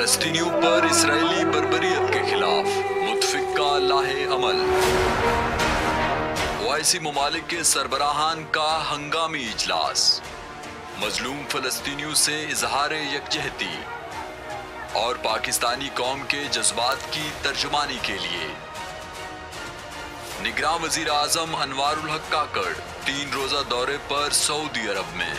फलस्तीनियों पर इसराइली बर्बरियत के खिलाफ मुतफिक का लाहे अमल। ओआईसी ममालिक के सरबराहान का हंगामी इजलास। मजलूम फलस्तीनियों से इजहार यकजहती और पाकिस्तानी कौम के जज्बात की तर्जुमानी के लिए निगरान वजीर आजम अनवारुल हक काकड़ 3 रोजा दौरे पर सऊदी अरब में।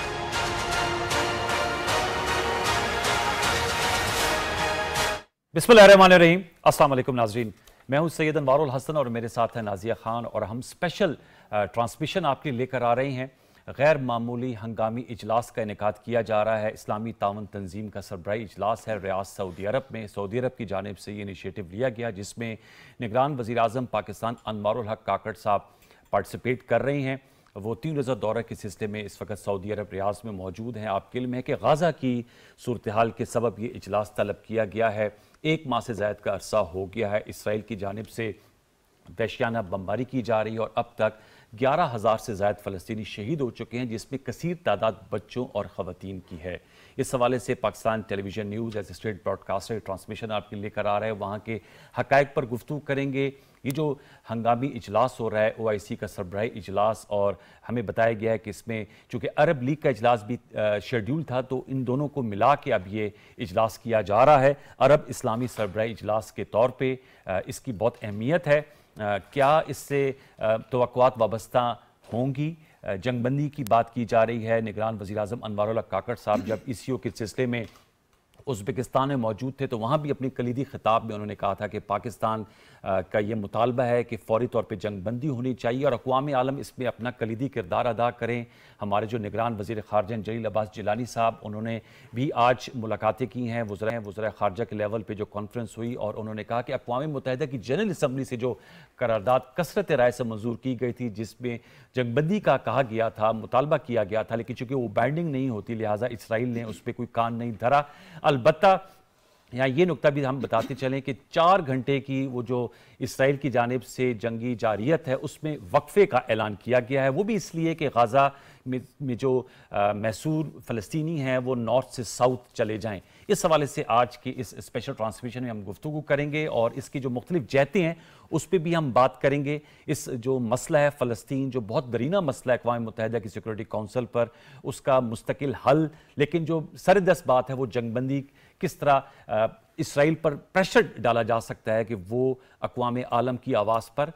बिस्मिल्लाहिर्रहमानिर्रहीम। अस्सलाम वालेकुम नाज़रीन, मैं हूं सैयद अनवारुल हसन और मेरे साथ है नाजिया खान और हम स्पेशल ट्रांसमिशन आपके लिए लेकर आ रहे हैं। गैर मामूली हंगामी इजलास का इनेकाद किया जा रहा है। इस्लामी तावन तंजीम का सरबराही इजलास है रियाद सऊदी अरब में। सऊदी अरब की जानिब से ये इनिशिएटिव लिया गया जिसमें निगरान वज़ीर आज़म पाकिस्तान अनवारुल हक काकड़ साहब पार्टिसिपेट कर रहे हैं। वो 3 रोज़ा दौरे के सिलसिले में इस वक्त सऊदी अरब रियाद में मौजूद हैं। आपके इल्म है कि गाज़ा की सूरत हाल के सबब ये इजलास तलब किया गया है। 1 माह से ज़ायद का अरसा हो गया है इसराइल की जानिब से वहशियाना बमबारी की जा रही है और अब तक 11,000 से ज़ायद फ़लस्तीनी शहीद हो चुके हैं जिसमें कसीर तादाद बच्चों और ख़वातीन की है। इस हवाले से Pakistan television news as state broadcaster transmission आपके लेकर आ रहा है। वहाँ के हक़ाइक़ पर गुफ्तगू करेंगे। ये जो हंगामी इजलास हो रहा है ओआईसी का सरबराही इजलास, और हमें बताया गया है कि इसमें चूँकि अरब लीग का इजलास भी शेड्यूल था तो इन दोनों को मिला के अब ये इजलास किया जा रहा है। अरब इस्लामी सरबराही इजलास के तौर पे इसकी बहुत अहमियत है। क्या इससे तवक्कुआत वाबस्ता होंगी? जंगबंदी की बात की जा रही है। निगरान वज़ीर आज़म अनवारुल हक काकड़ साहब जब ईसीओ के सिलसिले में उज़्बेकिस्तान में मौजूद थे तो वहाँ भी अपनी कलीदी खिताब में उन्होंने कहा था कि पाकिस्तान का ये मुतालबा है कि फौरी तौर पे जंगबंदी होनी चाहिए और अक़वाम आलम इसमें अपना कलीदी किरदार अदा करें। हमारे जो निगरान वज़ीर ख़ारजा जलील अब्बास जिलानी साहब, उन्होंने भी आज मुलाकातें की हैं वज़ीर ख़ारजा के लेवल पे जो कॉन्फ्रेंस हुई और उन्होंने कहा कि अक़वाम मुत्तहिदा की जनरल असम्बली से जो करारदाद कसरत राय से मंजूर की गई थी जिसमें जंगबंदी का कहा गया था, मुतालबा किया गया था, लेकिन चूँकि वो बाइंडिंग नहीं होती लिहाजा इसराइल ने उस पर कोई कान नहीं धरा। अलबत्ता यहाँ ये नुक्ता भी हम बताते चलें कि 4 घंटे की वो जो इसराइल की जानिब से जंगी जारियत है उसमें वक्फे का ऐलान किया गया है। वो भी इसलिए कि गाज़ा में जो महसूर फ़लस्तीनी हैं वो नॉर्थ से साउथ चले जाएं। इस हवाले से आज की इस स्पेशल ट्रांसमिशन में हम गुफ्तगू करेंगे और इसकी जो मुख्तलिफ जहतें हैं उस पर भी हम बात करेंगे। इस जो मसला है फ़लस्तीन, जो बहुत दरीना मसला है अक़वाम मुत्तहिदा की सिक्योरिटी काउंसिल पर, उसका मुस्तकिल हल, लेकिन जो सरदस्त बात है वो जंगबंदी किस तरह इसराइल पर प्रेशर डाला जा सकता है कि वो अक़वाम आलम की आवाज़ पर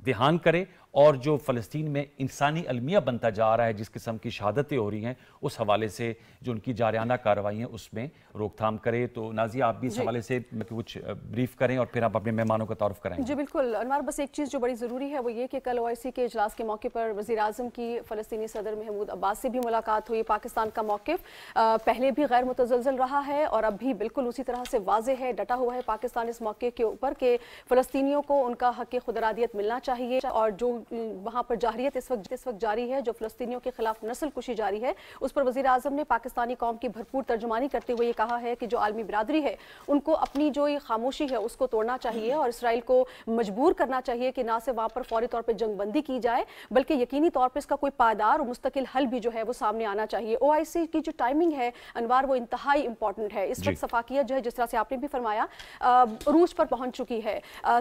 ध्यान करे और जो फ़लस्तीन में इंसानी अलमिया बनता जा रहा है, जिस किस्म की शहादतें हो रही हैं, उस हवाले से जो उनकी जारियाना कार्रवाई हैं उसमें रोकथाम करे। तो नाज़िया, आप भी इस हवाले से कुछ ब्रीफ करें और फिर आप अपने मेहमानों का तारुफ कराएंगे। जी बिल्कुल अनवर, बस एक चीज़ जो बड़ी ज़रूरी है वो ये कि कल ओआईसी के इजलास के मौके पर वज़ीर आज़म की फ़लस्तीनी सदर महमूद अब्बास से भी मुलाकात हुई। पाकिस्तान का मौक़िफ़ पहले भी गैर मुतज़लज़ल रहा है और अब भी बिल्कुल उसी तरह से वाज़ेह है, डटा हुआ है पाकिस्तान इस मौके के ऊपर कि फ़लस्तीनियों को उनका हक़ खुदरादियत मिलना चाहिए और जो वहाँ पर जाहिरियत इस वक्त जारी है, जो फ़लस्तीनियों के खिलाफ नस्ल कुशी जारी है, उस पर वज़ीर आज़म ने पाकिस्तानी कौम की भरपूर तर्जुमानी करते हुए ये कहा है कि जो आलमी बिरादरी है उनको अपनी जो ये खामोशी है उसको तोड़ना चाहिए और इसराइल को मजबूर करना चाहिए कि ना सिर्फ वहाँ पर फौरी तौर पर जंगबंदी की जाए बल्कि यकीनी तौर पर इसका कोई पायदार और मुस्तकिल हल भी जो है वो सामने आना चाहिए। ओआईसी की जो टाइमिंग है अनवार, वो इंतहाई इंपॉर्टेंट है। इस वक्त सफाकियत जो है, जिस तरह से आपने भी फरमाया, अरूज पर पहुंच चुकी है।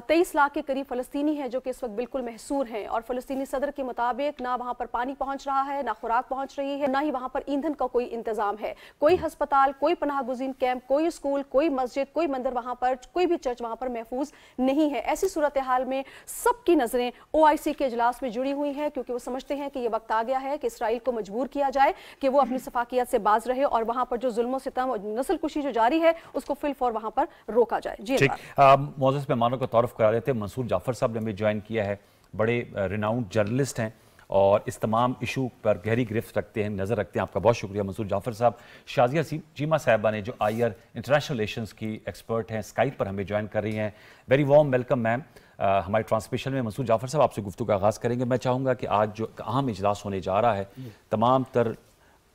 23 लाख के करीब फ़लस्तीनी हैं जो कि इस वक्त बिल्कुल महसूर हैं और फ़लस्तीनी सदर के मुताबिक ना वहाँ पर पानी पहुँच रहा है, ना खुराक पहुँच रही है, ना ही वहाँ पर ईंधन का कोई इंतजाम है। कोई हस्पताल, कोई पनाह गुज़ीन कैंप, कोई स्कूल, कोई मस्जिद, कोई मंदिर वहाँ पर, कोई भी चर्च वहाँ पर महफूज नहीं है। ऐसी सूरत हाल में सबकी नज़रें ओआईसी के इजलास में जुड़ी हुई हैं क्योंकि वो समझते हैं कि ये वक्त आ गया है कि इसराइल को मजबूर किया जाए कि वो अपनी सफाकियत से बाज रहे और वहाँ पर जो जुल्म सितम और नस्ल कुशी जो जारी है उसको फिलफौर वहाँ पर रोका जाए। जी मौजूद मेहमानों का तारुफ करा देते हैं। मंसूर जाफर साहब ने हमें ज्वाइन किया है, बड़े रिनाउंड जर्नलिस्ट हैं और इस तमाम इशू पर गहरी गिरफ्त रखते हैं, नज़र रखते हैं। आपका बहुत शुक्रिया मंसूर जाफर साहब। शाजिया चीमा साहबा ने जो आईआर इंटरनेशनल रिलेशंस की एक्सपर्ट हैं, स्काइप पर हमें ज्वाइन कर रही हैं। वेरी वार्म वेलकम मैम हमारे ट्रांसमिशन में। मंसूर जाफर साहब, आपसे गुफ्तगू का आगाज़ करेंगे। मैं चाहूँगा कि आज जो अहम इजलास होने जा रहा है, तमाम तर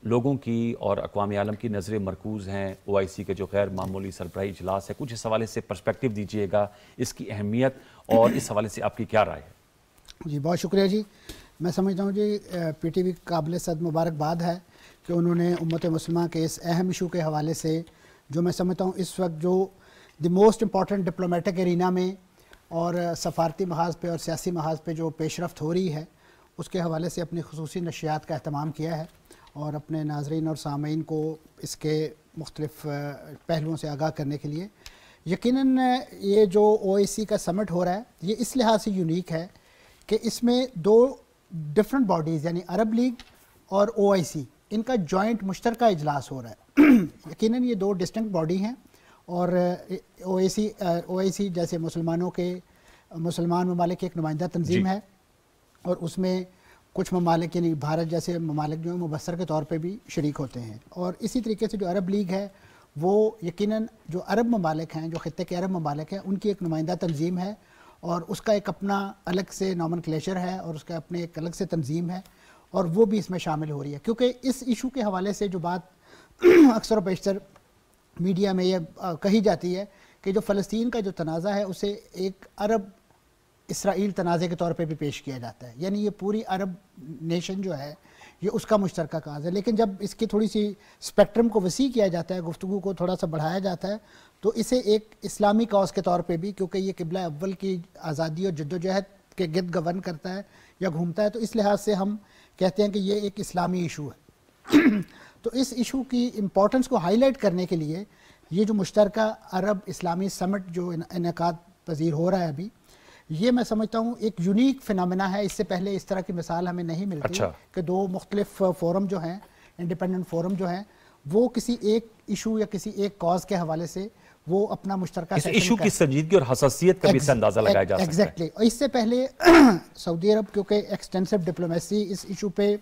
लोगों की और अक़वाम आलम की नज़रें मरकूज़ हैं ओआईसी के जो गैर मामूली सरबराही इजलास है, कुछ इस हवाले से पर्सपेक्टिव दीजिएगा, इसकी अहमियत और इस हवाले से आपकी क्या राय है? जी बहुत शुक्रिया जी। मैं समझता हूँ जी पीटीवी काबिल सद मुबारकबाद है कि उन्होंने उम्मत मुस्लिमा के इस अहम इशू के हवाले से जो मैं समझता हूँ इस वक्त जो the most important diplomatic arena में और सफारती महाज पे और सियासी महाज पे जो पेशरफ्त हो रही है उसके हवाले से अपनी खुसूसी नशियात का अहतमाम किया है और अपने नाजरीन और सामीन को इसके मुख्तलिफ पहलुओं से आगाह करने के लिए यकीनन ये जो OIC का समिट हो रहा है ये इस लिहाज से यूनिक है कि इसमें दो डिफरेंट बॉडीज़ यानी अरब लीग और OIC इनका जॉइंट मुश्तरका इजलास हो रहा है। यकीनन ये दो डिस्टिंक्ट बॉडी हैं और OIC जैसे मुसलमान ममालिक की एक नुमाइंदा तंजीम है और उसमें कुछ ममालिक यानी भारत जैसे ममालिक जो है मुबस्सर के तौर पे भी शरीक होते हैं। और इसी तरीके से जो अरब लीग है वो यकीनन जो अरब ममालिक हैं, जो ख़ित्ते के अरब ममालिक हैं, उनकी एक नुमाइंदा तंजीम है और उसका एक अपना अलग से नॉमनक्लेचर है और उसका अपने एक अलग से तंजीम है और वो भी इसमें शामिल हो रही है। क्योंकि इस इशू के हवाले से जो बात अक्सर व बेशतर मीडिया में ये कही जाती है कि जो फ़लस्तीन का जो तनाज़ा है उसे एक अरब इसराइल तनाज़े के तौर पे भी पेश किया जाता है, यानी ये पूरी अरब नेशन जो है ये उसका मुश्तरका काज है। लेकिन जब इसकी थोड़ी सी स्पेक्ट्रम को वसी किया जाता है, गुफ्तगू को थोड़ा सा बढ़ाया जाता है, तो इसे एक इस्लामी कॉज के तौर पे भी, क्योंकि ये किबला अव्वल की आज़ादी और जद्दोजहद के गिर्द गवर्न करता है या घूमता है, तो इस लिहाज से हम कहते हैं कि ये एक इस्लामी इशू है। तो इस इशू की इम्पोर्टेंस को हाईलाइट करने के लिए ये जो मुश्तरका अरब इस्लामी समिट जो इनेकाद पजीर हो रहा है अभी, ये मैं समझता हूँ एक यूनिक फिनोमेना है। इससे पहले इस तरह की मिसाल हमें नहीं मिलती कि दो मुख्तलिफ फोरम जो हैं, इंडिपेंडेंट फोरम जो हैं, वो किसी एक इशू या किसी एक कॉज के हवाले से वो अपना मुश्तरका इस इशू की संजीदगी और हसासियत का भी इससे अंदाजा लगाया जा सकता है। एग्जैक्टली। और इससे पहले सऊदी अरब क्योंकि एक्सटेंसिव डिप्लोमेसी इस इशू पे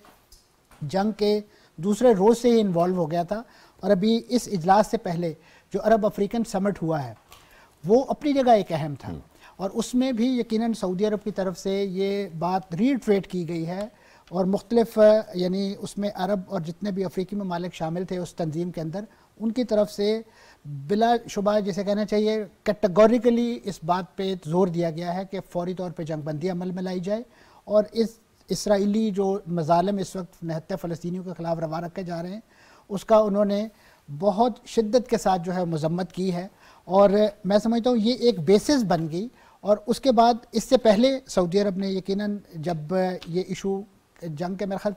जंग के दूसरे रोज़ से ही इन्वॉल्व हो गया था और अभी इस इजलास से पहले जो अरब अफ्रीकन समिट हुआ है वो अपनी जगह एक अहम था और उसमें भी यकीनन सऊदी अरब की तरफ से ये बात रीट्रेट की गई है और मुख्तलिफ यानी उसमें अरब और जितने भी अफ्रीकी ममालिक शामिल थे उस तंजीम के अंदर, उनकी तरफ से बिला शुबा जिसे कहना चाहिए कैटेगोरिकली इस बात पे जोर दिया गया है कि फौरी तौर पे जंगबंदी अमल में लाई जाए और इस इसराइली जो मजालिम इस वक्त निहत्ते फ़लस्तीनियों के ख़िलाफ़ रवा रखे जा रहे हैं उसका उन्होंने बहुत शिद्दत के साथ जो है मज़म्मत की है और मैं समझता हूँ ये एक बेसिस बन गई। और उसके बाद इससे पहले सऊदी अरब ने यकीनन जब ये इशू जंग के मेरे ख्याल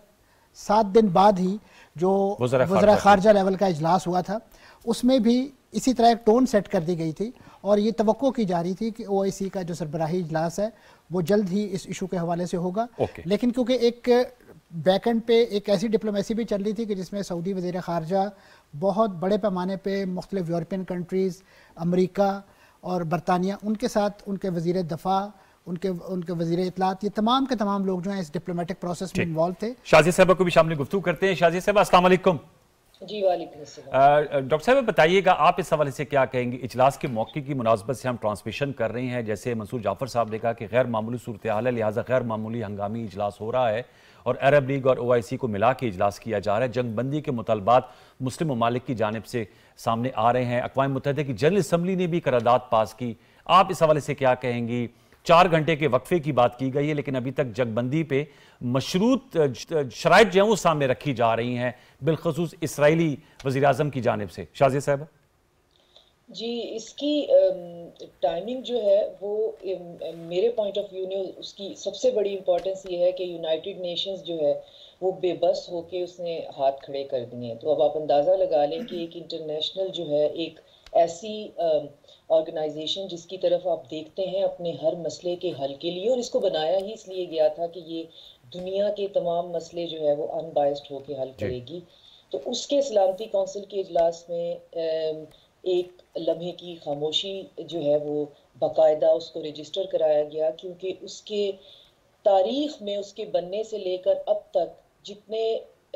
7 दिन बाद ही जो वज़रा ख़ारजा लेवल का इजलास हुआ था उसमें भी इसी तरह एक टोन सेट कर दी गई थी और ये तवक्को की जा रही थी कि OIC का जो सरबराही इजलास है वो जल्द ही इस इशू के हवाले से होगा। लेकिन क्योंकि एक बैकएंड पे एक ऐसी डिप्लोमेसी भी चल रही थी कि जिसमें सऊदी वज़ीर ख़ारजा बहुत बड़े पैमाने पे मुख्तलिफ यूरोपियन कंट्रीज़, अमरीका और बरतानिया, उनके साथ उनके वज़ीर दफ़ा, उनके वज़ीर इत्तलात, ये तमाम के तमाम लोग जो हैं इस डिप्लोमेटिक प्रोसेस में इन्वॉल्व थे। शाज़िया साहबा को भी शामिल गुफ्तगू करते हैं। शाज़िया साहबा अस्सलाम वालेकुम। जी वालेकुम अस्सलाम। डॉक्टर साहब बताइएगा आप इस हवाले से क्या कहेंगे? इजलास के मौके की मुनासबत से हम ट्रांसमिशन कर रहे हैं, जैसे मंसूर जाफर साहब ने कहा कि गैर मामूली सूरत हाल है, लिहाजा गैर मामूली हंगामी इजलास हो रहा है और अरब लीग और OIC को मिला के इजलास किया जा रहा है। जंगबंदी के मुतालबात मुस्लिम ममालिक की जानिब से सामने आ रहे हैं। अक़वाम मुत्तहिदा की जनरल असम्बली ने भी करारदाद पास की। आप इस हवाले से क्या कहेंगी? 4 घंटे के वक्फे की बात की गई है लेकिन अभी तक जंगबंदी पे मशरूत शराइत जो हैं वो सामने रखी जा रही हैं, बिलखसूस इसराइली वज़ीर आज़म की जानिब से। शाज़िया साहब जी, इसकी टाइमिंग जो है वो मेरे पॉइंट ऑफ व्यू ने उसकी सबसे बड़ी इंपॉर्टेंस ये है कि यूनाइटेड नेशंस जो है वो बेबस होके उसने हाथ खड़े कर दिए हैं। तो अब आप अंदाज़ा लगा लें कि एक इंटरनेशनल जो है एक ऐसी ऑर्गेनाइजेशन जिसकी तरफ आप देखते हैं अपने हर मसले के हल के लिए, और इसको बनाया ही इसलिए गया था कि ये दुनिया के तमाम मसले जो है वो अनबायस्ड होके हल करेगी। तो उसके सलामती कौंसिल के इजलास में एक लम्हे की खामोशी जो है वो बाकायदा उसको रजिस्टर कराया गया, क्योंकि उसके तारीख में उसके बनने से लेकर अब तक जितने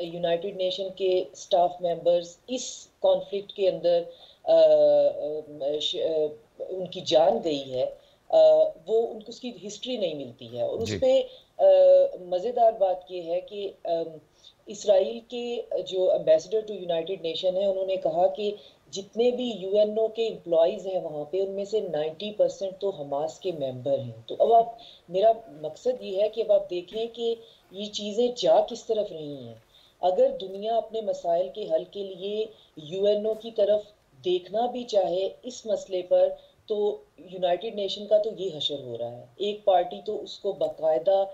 यूनाइटेड नेशन के स्टाफ मेंबर्स इस कॉन्फ्लिक्ट के अंदर उनकी जान गई है वो उनको उसकी हिस्ट्री नहीं मिलती है। और उस पर मज़ेदार बात ये है कि इसराइल के जो एम्बेसडर टू यूनाइटेड नेशन है उन्होंने कहा कि जितने भी UNO के एम्प्लॉइज़ हैं वहाँ पे उनमें से 90% तो हमास के मेंबर हैं। तो अब आप, मेरा मकसद ये है कि अब आप देखें कि ये चीज़ें जा किस तरफ रही हैं। अगर दुनिया अपने मसाइल के हल के लिए UNO की तरफ دیکھنا بھی چاہے اس مسئلے پر تو یونائٹڈ نیشن کا تو یہ حشر ہو رہا ہے. ایک پارٹی تو اس کو باقاعدہ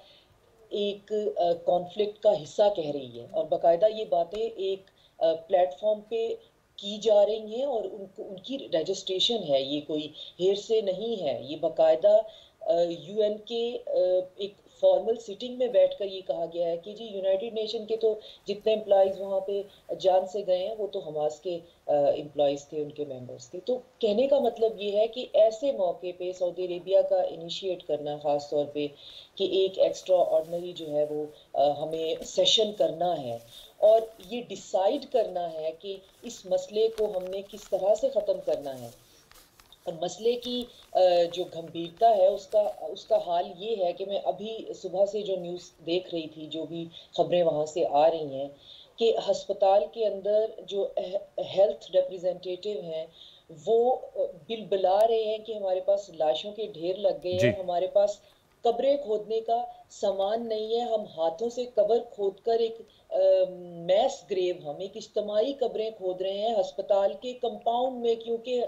ایک کانفلکٹ کا حصہ کہہ رہی ہے اور باقاعدہ یہ باتیں ایک پلیٹ فارم پہ کی جا رہی ہیں اور ان کی رجسٹریشن ہے, یہ کوئی ہیر سے نہیں ہے, یہ باقاعدہ یو این کے ایک فارمل سیٹنگ میں بیٹھ کر یہ کہا گیا ہے کہ جی یونائٹڈ نیشن کے تو جتنے امپلائیز وہاں پہ جان سے گئے ہیں وہ تو حماس کے امپلائیز تھے, ان کے ممبرز تھے. تو کہنے کا مطلب یہ ہے کہ ایسے موقع پہ سعودی عربیہ کا انیشیٹ کرنا خاص طور پہ کہ ایک ایکسٹرا آرڈنری جو ہے وہ ہمیں سیشن کرنا ہے اور یہ ڈیسائیڈ کرنا ہے کہ اس مسئلے کو ہم نے کس طرح سے ختم کرنا ہے. اور مسئلے کی جو گھمبیرتا ہے اس کا حال یہ ہے کہ میں ابھی صبح سے جو نیوز دیکھ رہی تھی, جو بھی خبریں وہاں سے آ رہی ہیں کہ ہسپتال کے اندر جو ہیلتھ ریپریزنٹیٹیو ہیں وہ بلبلا رہے ہیں کہ ہمارے پاس لاشوں کے ڈھیر لگ گئے ہیں, ہمارے پاس قبریں کھودنے کا سامان نہیں ہے, ہم ہاتھوں سے قبر کھود کر ایک میس گریو, ہم ایک اجتماعی قبریں کھود رہے ہیں ہسپتال کے کمپاؤنڈ میں, کیونکہ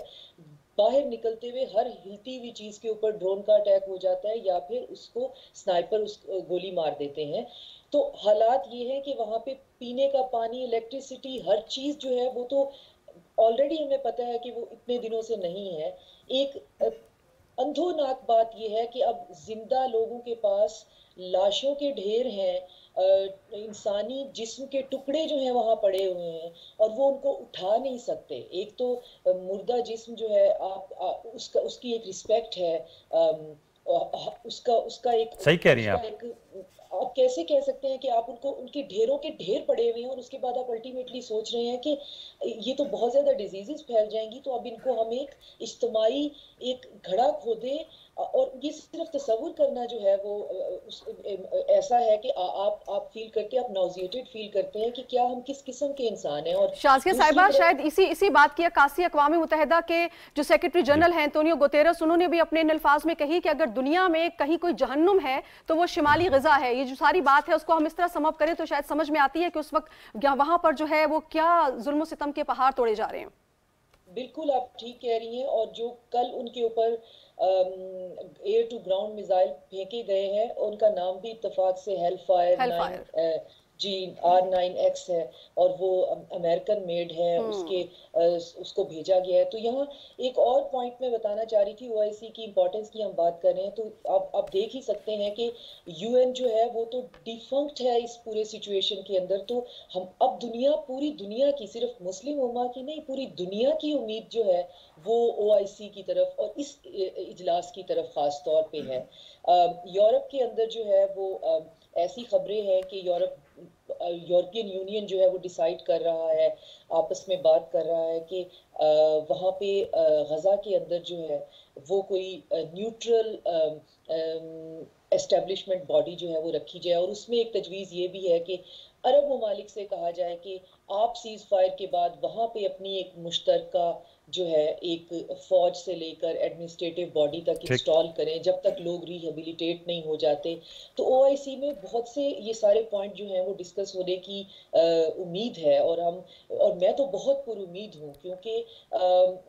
باہر نکلتے ہوئے ہر ہلتی ہوئی چیز کے اوپر ڈرون کا اٹیک ہو جاتا ہے یا پھر اس کو سنائپر گولی مار دیتے ہیں. تو حالات یہ ہے کہ وہاں پہ پینے کا پانی, الیکٹریسٹی, ہر چیز جو ہے وہ تو آلریڈی ہمیں پتہ ہے کہ وہ اتنے دنوں سے نہیں ہے. ایک اندھوناک بات یہ ہے کہ اب زندہ لوگوں کے پاس لاشوں کے ڈھیر ہیں, انسانی جسم کے ٹکڑے جو ہیں وہاں پڑے ہوئے ہیں اور وہ ان کو اٹھا نہیں سکتے. ایک تو مردہ جسم جو ہے اس کی ایک رسپیکٹ ہے, اس کا ایک صحیح کہہ رہی ہیں آپ. آپ کیسے کہہ سکتے ہیں کہ آپ ان کے ڈھیروں کے ڈھیر پڑے ہوئے ہیں اور اس کے بعد آپ الٹیمیٹلی سوچ رہے ہیں کہ یہ تو بہت زیادہ ڈیزیزز پھیل جائیں گی, تو اب ان کو ہم ایک اجتماعی ایک گھڑا کھودیں. اور یہ صرف تصور کرنا جو ہے وہ ایسا ہے کہ آپ فیل کرتے ہیں, آپ نوزیٹڈ فیل کرتے ہیں کہ کیا ہم کس قسم کے انسان ہیں. اور شازیہ صاحبہ شاید اسی بات کی عکاسی اقوام متحدہ کے جو سیکرٹری جنرل ہیں انتونیو گوتیرس, انہوں نے بھی اپنے الفاظ میں کہی کہ اگر دنیا میں کہیں کوئی جہنم ہے تو وہ شمالی غزہ ہے. یہ جو ساری بات ہے اس کو ہم اس طرح سم اپ کریں تو شاید سمجھ میں آتی ہے کہ اس وقت وہاں پر جو ہے وہ کیا ظلم و ستم کے پہاڑ توڑے جا رہے ہیں. بالکل آپ ٹھیک کہہ رہی ہیں. اور جو کل ان کے اوپر ایئر ٹو گراؤنڈ میزائل پھینکے گئے ہیں, ان کا نام بھی اتفاق سے ہیل فائر جی R9X ہے اور وہ امریکن میڈ ہے, اس کو بھیجا گیا ہے. تو یہاں ایک اور پوائنٹ میں بتانا چاہ رہی تھی, OIC کی امپورٹنس کی ہم بات کر رہے ہیں تو آپ دیکھ ہی سکتے ہیں کہ UN جو ہے وہ تو ڈیفنکٹ ہے اس پورے سچویشن کے اندر. تو ہم اب پوری دنیا کی, صرف مسلم امہ کی نہیں, پوری دنیا کی امید جو ہے وہ OIC کی طرف اور اس اجلاس کی طرف خاص طور پہ ہے. یورپ کے اندر جو ہے وہ ایسی خبریں ہیں کہ یورپین یونین جو ہے وہ ڈیسائیڈ کر رہا ہے, آپس میں بات کر رہا ہے کہ وہاں پہ غزہ کے اندر جو ہے وہ کوئی نیوٹرل اسٹیبلشمنٹ باڈی جو ہے وہ رکھی جائے. اور اس میں ایک تجویز یہ بھی ہے کہ عرب ممالک سے کہا جائے کہ آپ سیز فائر کے بعد وہاں پہ اپنی ایک مشترکہ جو ہے ایک فوج سے لے کر ایڈمنسٹریٹو باڈی تک انسٹال کریں جب تک لوگ ریہیبلیٹیٹ نہیں ہو جاتے. تو OIC میں بہت سے یہ سارے پوائنٹ جو ہیں وہ ڈسکس ہونے کی امید ہے اور میں تو بہت پر امید ہوں, کیونکہ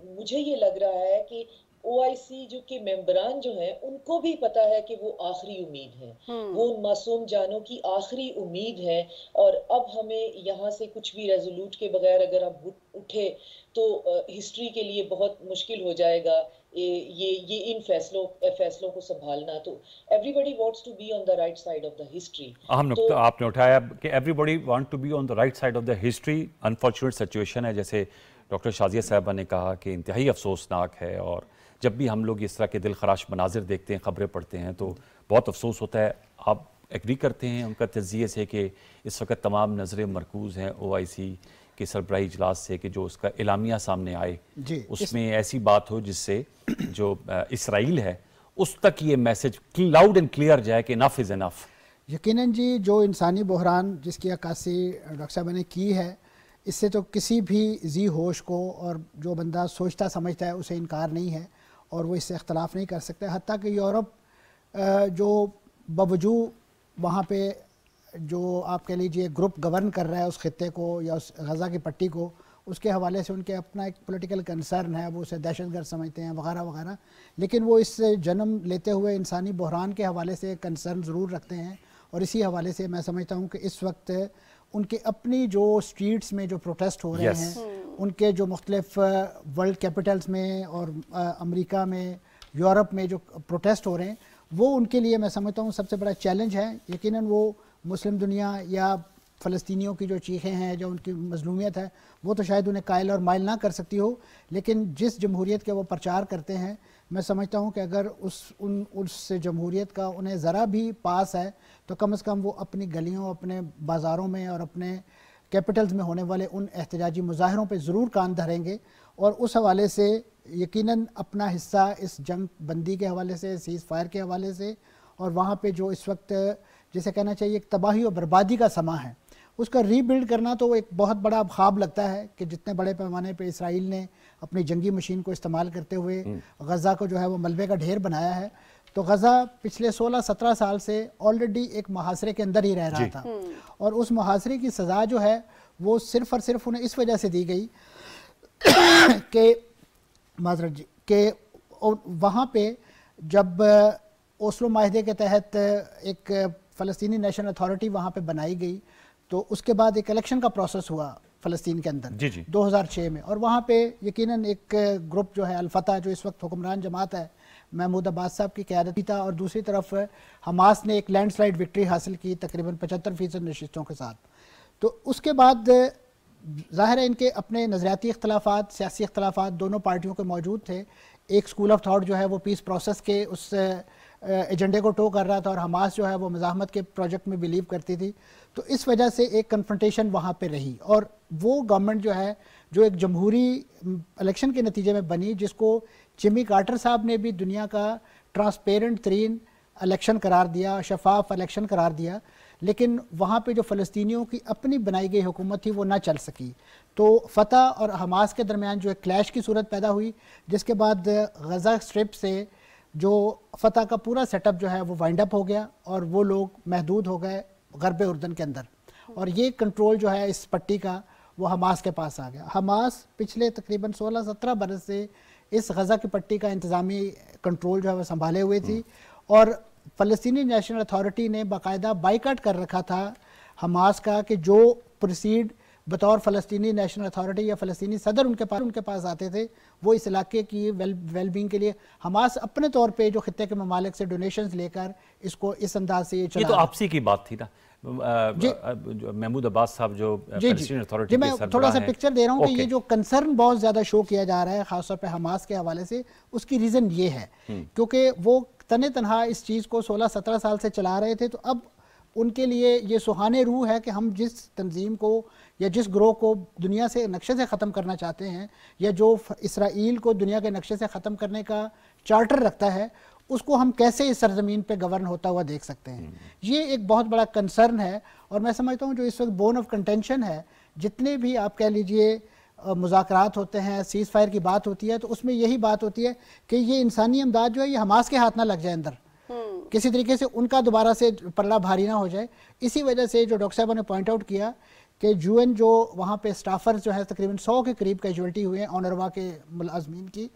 مجھے یہ لگ رہا ہے کہ OIC جو کہ ممبران جو ہیں ان کو بھی پتا ہے کہ وہ آخری امید ہیں, وہ ان معصوم جانوں کی آخری امید ہے. اور اب ہمیں یہاں سے کچھ بھی ریزولوٹ کے بغیر اگر ہم اٹھے تو ہسٹری کے لیے بہت مشکل ہو جائے گا یہ ان فیصلوں کو سنبھالنا. تو everybody wants to be on the right side of the history. اہم نقطہ آپ نے اٹھایا کہ everybody want to be on the right side of the history. Unfortunate situation ہے, جیسے ڈاکٹر شازیہ صاحبہ نے کہا کہ انتہائی افسوسناک ہے. اور جب بھی ہم لوگ اس طرح کے دل خراش مناظر دیکھتے ہیں, خبریں پڑھتے ہیں تو بہت افسوس ہوتا ہے. آپ ایگری کرتے ہیں ان کا تجزیے سے کہ اس وقت تمام نظریں مرکوز ہیں OIC کے سربراہی اجلاس سے کہ جو اس کا اعلامیہ سامنے آئے اس میں ایسی بات ہو جس سے جو اسرائیل ہے اس تک یہ میسج لاؤڈ اینڈ کلیئر جائے کہ انف از انف. یقیناً جی, جو انسانی بحران جس کی عکاسی ڈاکٹر صاحب نے کی ہے, اس سے تو کسی بھی ذی ہوش کو اور جو بندہ سوچتا سمجھتا ہے اسے انکار نہیں ہے اور وہ اس سے اختلاف نہیں کر سکتے. حتیٰ کہ یورپ جو باوجود وہاں پہ جو آپ کہہ لیجئے گروپ گورن کر رہا ہے اس خطے کو یا اس غزہ کی پٹی کو, اس کے حوالے سے ان کے اپنا ایک پولیٹیکل کنسرن ہے، وہ اسے دہشت گرد سمجھتے ہیں وغیرہ وغیرہ، لیکن وہ اس سے جنم لیتے ہوئے انسانی بحران کے حوالے سے کنسرن ضرور رکھتے ہیں، اور اسی حوالے سے میں سمجھتا ہوں کہ اس وقت ان کے اپنی جو سٹریٹس میں جو پروٹیسٹ ہو رہے ہیں، ان کے جو مختلف ورلڈ کیپٹلز میں اور امریکہ میں، یورپ میں جو پروٹیسٹ ہو رہے ہیں، وہ ان کے لیے میں سمجھتا ہوں سب سے بڑا چیلنج ہے۔ یقیناً وہ مسلم دنیا یا فلسطینیوں کی جو چیخیں ہیں، جو ان کی مظلومیت ہے، وہ تو شاید انہیں قائل اور مائل نہ کر سکتی ہو، لیکن جس جمہوریت کے وہ پرچار کرتے ہیں، میں سمجھتا ہوں کہ اگر اس جمہوریت کا انہیں ذرا بھی پاس ہے تو کم از کم وہ اپنی گلیوں، اپنے بازاروں میں اور اپنے کیپٹلز میں ہونے والے ان احتجاجی مظاہروں پہ ضرور کان دھریں گے، اور اس حوالے سے یقیناً اپنا حصہ اس جنگ بندی کے حوالے سے، سیز فائر کے حوالے سے، اور وہاں پہ جو اس وقت جسے کہنا چاہیے ایک تباہی اور بربادی کا سماں ہے، اس کا ری بلڈ کرنا تو ایک بہت بڑا خواب لگتا ہے کہ جتنے بڑے پیمانے پہ اسرائیل نے اپنی جنگی مشین کو استعمال کرتے ہوئے غزہ کو جو ہے وہ ملبے کا ڈھیر بنایا ہے، تو غزہ پچھلے 16-17 سال سے آلریڈی ایک محاصرے کے اندر ہی رہ رہا تھا، اور اس محاصرے کی سزا جو ہے وہ صرف اور صرف انہیں اس وجہ سے دی گئی کہ معذرت کہ وہاں پہ جب اوسلو معاہدے کے تحت ایک فلسطینی نیشنل اتھارٹی وہاں پہ بنائی گئی، تو اس کے بعد ایک الیکشن کا پروسیس ہوا فلسطین کے اندر 2006 میں، اور وہاں پہ یقیناً ایک گروپ جو ہے الفتح، جو اس وقت حکمران جماعت ہے، محمود عباس صاحب کی قیادت تھا، اور دوسری طرف حماس نے ایک لینڈ سلائڈ وکٹری حاصل کی تقریباً 75% نشستوں کے ساتھ۔ تو اس کے بعد ظاہر ہے ان کے اپنے نظریاتی اختلافات، سیاسی اختلافات دونوں پارٹیوں کے موجود تھے۔ ایک سکول آف تھاٹ جو ہے وہ پیس پروسیس کے اس ایجنڈے کو ٹو کر رہا تھا، اور حماس جو ہے وہ مزاحمت کے پروجیکٹ میں بلیو کرتی تھی، تو اس وجہ سے ایک کنفرنٹیشن وہاں پہ رہی، اور وہ گورنمنٹ جو ہے جو ایک جمہوری الیکشن کے نتیجے میں بنی، جس کو جمی کارٹر صاحب نے بھی دنیا کا ٹرانسپیرنٹ ترین الیکشن قرار دیا، شفاف الیکشن قرار دیا، لیکن وہاں پہ جو فلسطینیوں کی اپنی بنائی گئی حکومت تھی وہ نہ چل سکی، تو فتح اور حماس کے درمیان جو ایک کلیش کی صورت پیدا ہوئی، جس کے بعد غزہ اسٹرپ سے جو فتح کا پورا سیٹ اپ جو ہے وہ وائنڈ اپ ہو گیا، اور وہ لوگ محدود ہو گئے غرب اردن کے اندر، اور یہ کنٹرول جو ہے اس پٹی کا وہ حماس کے پاس آ گیا۔ حماس پچھلے تقریباً 16-17 برس سے اس غزہ کی پٹی کا انتظامی کنٹرول جو ہے وہ سنبھالے ہوئے تھی، اور فلسطینی نیشنل اتھارٹی نے باقاعدہ بائیکاٹ کر رکھا تھا حماس کا کہ جو پروسیڈ بطور فلسطینی نیشنل اتھارٹی یا فلسطینی صدر ان کے پاس آتے تھے، وہ اس علاقے کی ویل بینگ کے لیے حماس اپنے طور پہ جو خطے کے ممالک سے ڈونیشنز لے کر اس کو اس انداز سے یہ تو آپسی کی بات تھی نا، محمود عباس صاحب جو فلسطین اتھارٹی میں تھوڑا سا پکچر دے رہا ہوں کہ یہ جو کنسرن بہت زیادہ شو کیا جا رہا ہے خاص طور پہ حماس کے حوالے سے، اس کی ریزن یہ ہے کیونکہ وہ تنہا اس چیز کو 16-17 سال سے چلا رہے تھے، تو اب ان کے لیے یہ سہانے روح ہے کہ ہم جس تنظیم کو یا جس گروہ کو دنیا سے نقشے سے ختم کرنا چاہتے ہیں، یا جو اسرائیل کو دنیا کے نقشے سے ختم کرنے کا چارٹر رکھتا ہے، اس کو ہم کیسے اس سرزمین پہ گورن ہوتا ہوا دیکھ سکتے ہیں۔ یہ ایک بہت بڑا کنسرن ہے، اور میں سمجھتا ہوں جو اس وقت بون آف کنٹینشن ہے، جتنے بھی آپ کہہ لیجئے مذاکرات ہوتے ہیں، سیز فائر کی بات ہوتی ہے، تو اس میں یہی بات ہوتی ہے کہ یہ انسانی امداد جو ہے یہ حماس کے ہاتھ نہ لگ جائے اندر، کسی طریقے سے ان کا دوبارہ سے پلڑا بھاری نہ ہو جائے۔ اسی وجہ سے جو ڈاکٹر صاحب نے پوائنٹ آؤٹ کیا کہ جو وہاں پہ سٹافرز جو ہے تقریباً 100 کے قریب کیجوالٹی ہوئے ہیں اونروا کے ملازمین کی،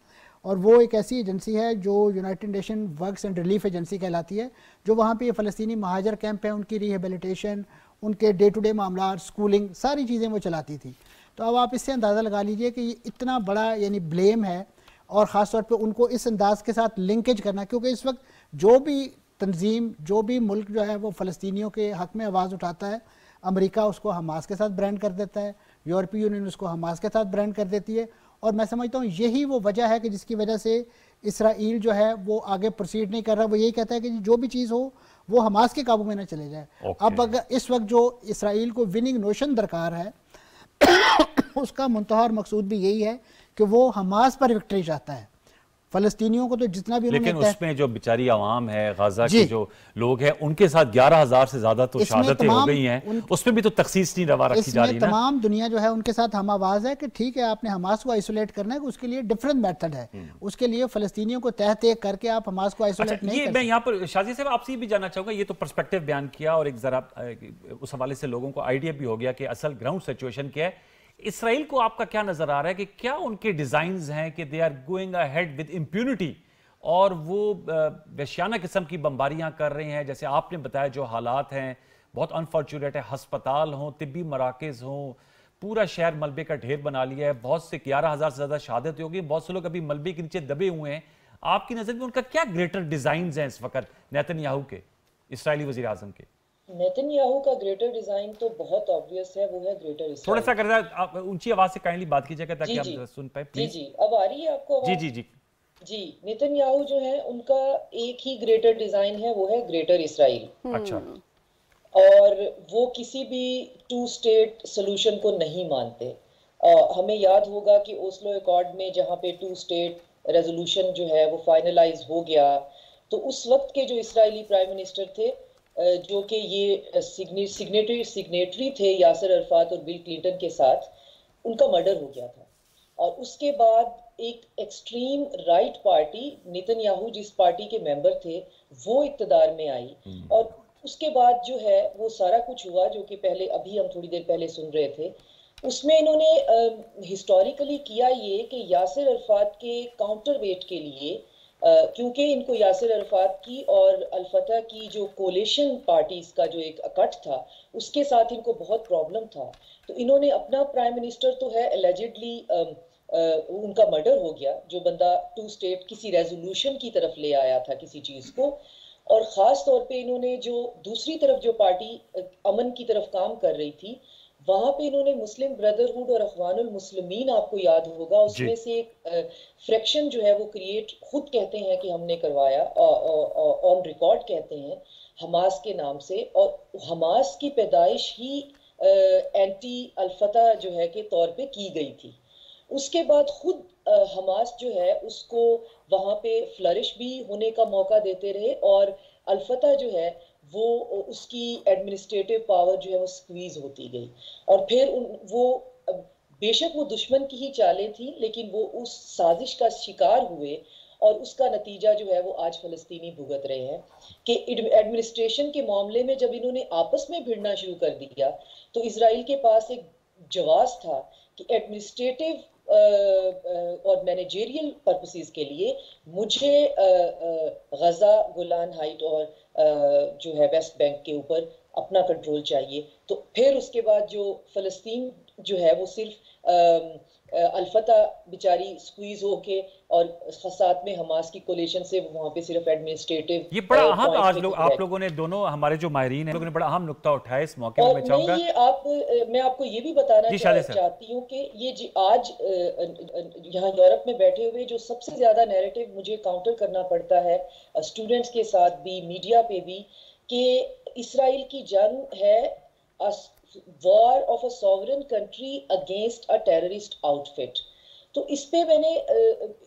اور وہ ایک ایسی ایجنسی ہے جو United nation works and relief agency کہلاتی ہے، جو وہاں پہ یہ فلسطینی مہاجر کیمپ ہیں، ان کی ریہیبلیٹیشن، ان کے ڈے ٹو ڈے معاملات، سکولنگ، ساری چیزیں وہ چلاتی تھی۔ تو اب آپ اس سے اندازہ لگا لیجئے کہ یہ اتنا بڑا یعنی بلیم ہے، اور خاص طور پہ ان کو اس انداز کے ساتھ لنکیج کرنا، کیونکہ اس وقت جو بھی تنظیم، جو بھی ملک جو ہے وہ فلسطینیوں کے حق میں آواز اٹھاتا ہے، امریکہ اس کو حماس کے ساتھ برانڈ کر دیتا ہے، یورپی یونین اس کو حماس کے ساتھ برانڈ کر دیتی ہے، اور میں سمجھتا ہوں یہی وہ وجہ ہے کہ جس کی وجہ سے اسرائیل جو ہے وہ آگے پروسیڈ نہیں کر رہا، وہ یہی کہتا ہے کہ جو بھی چیز ہو وہ حماس کے قابو میں نہ چلے جائے۔ اب اگر اس وقت جو اسرائیل کو وننگ نوشن درکار ہے اس کا منتہا اور مقصود بھی یہی ہے کہ وہ حماس پر وکٹری چاہتا ہے، فلسطینیوں کو تو جتنا بھی، لیکن اس میں جو بیچاری عوام ہے، غزہ کے جو لوگ ہیں، ان کے ساتھ 11,000 سے زیادہ تو شہادتیں ہو گئی ہیں، اس میں بھی تو تخصیص نہیں روا رکھی جا رہی ہے نا۔ تمام دنیا جو ہے ان کے ساتھ ہم آواز ہے کہ ٹھیک ہے آپ نے حماس کو آئسولیٹ کرنا ہے، اس کے لیے ڈیفرنٹ میتھڈ ہے، اس کے لیے فلسطینیوں کو تحت ایک کر کے آپ حماس کو آئسولیٹ نہیں کر سکتے۔ میں یہاں پر شازی صاحب آپ سے بھی جاننا چاہوں گا، یہ تو پرسپیکٹیو بیان کیا اور ایک ذرا اس حوالے سے لوگوں کو آئیڈیا بھی ہو گیا کہ اصل گراؤنڈ سچویشن کیا ہے۔ इसराइल को आपका क्या नजर आ रहा है कि क्या उनके डिजाइन्स हैं कि they are going ahead with impunity और वो वहशियाना किस्म की बमबारियां कर रहे हैं? जैसे आपने बताया जो हालात हैं बहुत अनफॉर्चुनेट है, अस्पताल हों, तिब्बी मराकज़ हों, पूरा शहर मलबे का ढेर बना लिया है, बहुत से 11,000 से ज़्यादा शहादत होगी, बहुत से लोग अभी मलबे के नीचे दबे हुए हैं। आपकी नज़र में उनका क्या ग्रेटर डिज़ाइंस हैं इस वक्त नेतन्याहू के, इसराइली वज़ीर आज़म के? नेतन्याहू का ग्रेटर डिजाइन तो बहुत ऑब्वियस है, वो है ग्रेटर इसराइल। थोड़ा सा कर आप ऊंची आवाज से काइंडली बात कीजिएगा ताकि हम सुन पाए प्लीज। जी, अब आ रही है आपको आवाज? जी। जी, नेतन्याहू जो है उनका एक ही ग्रेटर डिजाइन है, वो है ग्रेटर इसराइल। अच्छा। और वो किसी भी टू स्टेट सोल्यूशन को नहीं मानते। हमें याद होगा कि ओस्लो अकॉर्ड में जहाँ पे टू स्टेट रेजोल्यूशन जो है वो फाइनलाइज हो गया, तो उस वक्त के जो इसराइली प्राइम मिनिस्टर थे, जो कि ये सिग्नेटरी थे यासिर अरफात और बिल क्लिंटन के साथ, उनका मर्डर हो गया था। और उसके बाद एक एक्सट्रीम राइट पार्टी, नेतन्याहू जिस पार्टी के मेंबर थे, वो इक्तदार में आई। और उसके बाद जो है वो सारा कुछ हुआ जो कि पहले अभी हम थोड़ी देर पहले सुन रहे थे। उसमें इन्होंने हिस्टोरिकली किया ये कि यासिर अरफात के काउंटर वेट के लिए, क्योंकि इनको यासिर अरफात की और अल-फतह की जो कोलिशन पार्टीज का जो एक अकट था उसके साथ इनको बहुत प्रॉब्लम था, तो इन्होंने अपना प्राइम मिनिस्टर तो है एलिजिडली उनका मर्डर हो गया, जो बंदा टू स्टेट किसी रेजोल्यूशन की तरफ ले आया था किसी चीज को। और ख़ास तौर पे इन्होंने जो दूसरी तरफ जो पार्टी अमन की तरफ काम कर रही थी, वहाँ पे इन्होंने मुस्लिम ब्रदरहुड और अखवानुल मुस्लिमीन, आपको याद होगा, उसमें से एक फ्रैक्शन जो है वो क्रिएट खुद कहते हैं कि हमने करवाया, ऑन रिकॉर्ड कहते हैं, हमास के नाम से। और हमास की पैदाइश ही एंटी अल-फतह जो है के तौर पे की गई थी। उसके बाद खुद हमास जो है उसको वहाँ पे फ्लरिश भी होने का मौका देते रहे, और अल-फतह जो है वो उसकी एडमिनिस्ट्रेटिव पावर जो है वो स्क्वीज होती गई। और फिर वो बेशक वो दुश्मन की ही चालें थी, लेकिन वो उस साजिश का शिकार हुए, और उसका नतीजा जो है वो आज फलस्तीनी भुगत रहे हैं कि एडमिनिस्ट्रेशन के मामले में जब इन्होंने आपस में भिड़ना शुरू कर दिया, तो इसराइल के पास एक जवाब था कि एडमिनिस्ट्रेटिव और मैनेजेरियल पर्पसेस के लिए मुझे गजा, गोलान हाइट और जो है वेस्ट बैंक के ऊपर अपना कंट्रोल चाहिए। तो फिर उसके बाद जो फलस्तीन जो है वो सिर्फ अल-फतह बेचारी स्क्वीज होके और साथ में हमास की कोलिशन से वहाँ पे सिर्फ एडमिनिस्ट्रेटिव। ये बड़ा अहम आज आप लोगों ने दोनों हमारे जो माहिरीन हैं लोगों ने बड़ा अहम नुक्ता उठाया इस मौके में। मैं चाहूंगा मैं आपको ये भी बताना चाहती हूँ कि ये आज यहाँ यूरोप में बैठे हुए जो सबसे ज्यादा नैरेटिव मुझे काउंटर करना पड़ता है स्टूडेंट्स के साथ भी, मीडिया पे भी, कि इसराइल की जंग है war of a sovereign country against a terrorist outfit. तो इस पे मैंने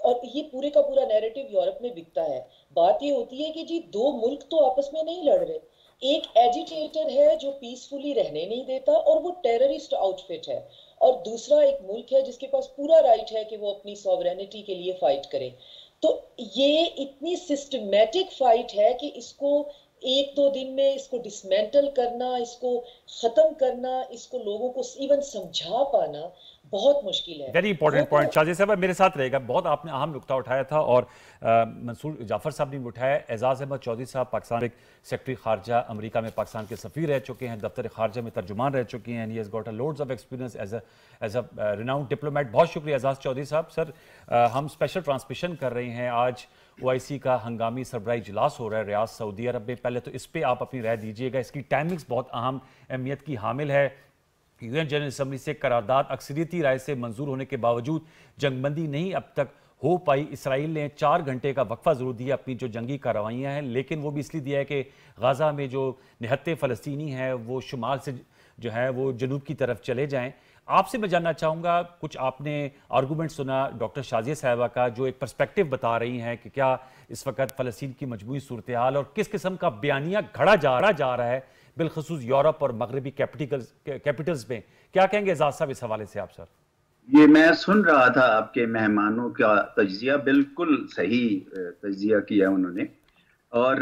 और ये पूरे का पूरा नैरेटिव यूरोप में बिकता है। बात ये होती है कि जी दो मुल्क तो आपस में नहीं लड़ रहे, एक एजिटेटर है जो पीसफुली रहने नहीं देता और वो टेररिस्ट आउटफिट है, और दूसरा एक मुल्क है जिसके पास पूरा राइट है कि वो अपनी सॉवरेनिटी के लिए फाइट करे। तो ये इतनी सिस्टमैटिक फाइट है कि इसको एक दो दिन में इसको डिसमेंटल करना, इसको खत्म करना, इसको लोगों को इवन समझा पाना बहुत मुश्किल है। वेरी इंपॉर्टेंट पॉइंट शाहजी साहब मेरे साथ रहेगा। बहुत आपने अहम नुक्ता उठाया था और मंसूर जाफर साहब ने भी उठाया। एजाज अहमद चौधरी साहब पाकिस्तान के सेक्रेटरी खारजा, अमेरिका में पाकिस्तान के सफ़ीर रह चुके हैं, दफ्तर खारजा में तर्जुमान रह चुके हैं, he has got a loads of experience as a renowned diplomat. बहुत शुक्रिया एजाज चौधरी साहब। सर हम स्पेशल ट्रांसमिशन कर रहे हैं, आज OIC का हंगामी सरबराही इजलास हो रहा है रियाद सऊदी अरब में। पहले तो इस पर आप अपनी राय दीजिएगा, इसकी टाइमिंग्स बहुत अहम अहमियत की हामिल है। UN जनरल असम्बली से करारदाद अक्सरियती राय से मंजूर होने के बावजूद जंगबंदी नहीं अब तक हो पाई। इसराइल ने 4 घंटे का वक्फा ज़रूर दिया अपनी जो जंगी कार्रवाइयाँ हैं, लेकिन वो भी इसलिए दिया है कि गाज़ा में जो निहत्ते फ़लस्तीनी हैं वो शुमाल से जो है वो जनूब की तरफ चले जाएँ। आपसे मैं जानना चाहूँगा, कुछ आपने आर्गूमेंट सुना डॉक्टर शाजिया साहिबा का जो एक पर्सपेक्टिव बता रही हैं कि क्या इस वक्त फ़लस्तीन की मजमूई सूरत हाल और किस किस्म का बयानिया घड़ा जा रहा है बिलखसूस यूरोप और मगरबी कैपिटल्स में। क्या कहेंगे एजाज साहब इस हवाले से आप? सर ये मैं सुन रहा था आपके मेहमानों का तज्जिया, बिल्कुल सही तज्जिया किया उन्होंने। और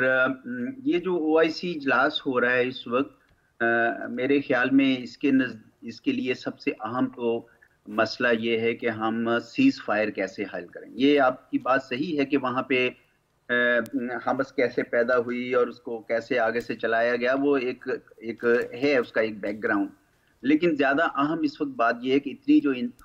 ये जो OIC इजलास हो रहा है इस वक्त, मेरे ख्याल में इसके लिए सबसे अहम तो मसला ये है कि हम सीज फायर कैसे हल करें। ये आपकी बात सही है कि वहाँ पे हमस कैसे पैदा हुई और उसको कैसे आगे से चलाया गया, वो एक है उसका एक बैकग्राउंड। लेकिन ज़्यादा अहम इस वक्त बात ये है कि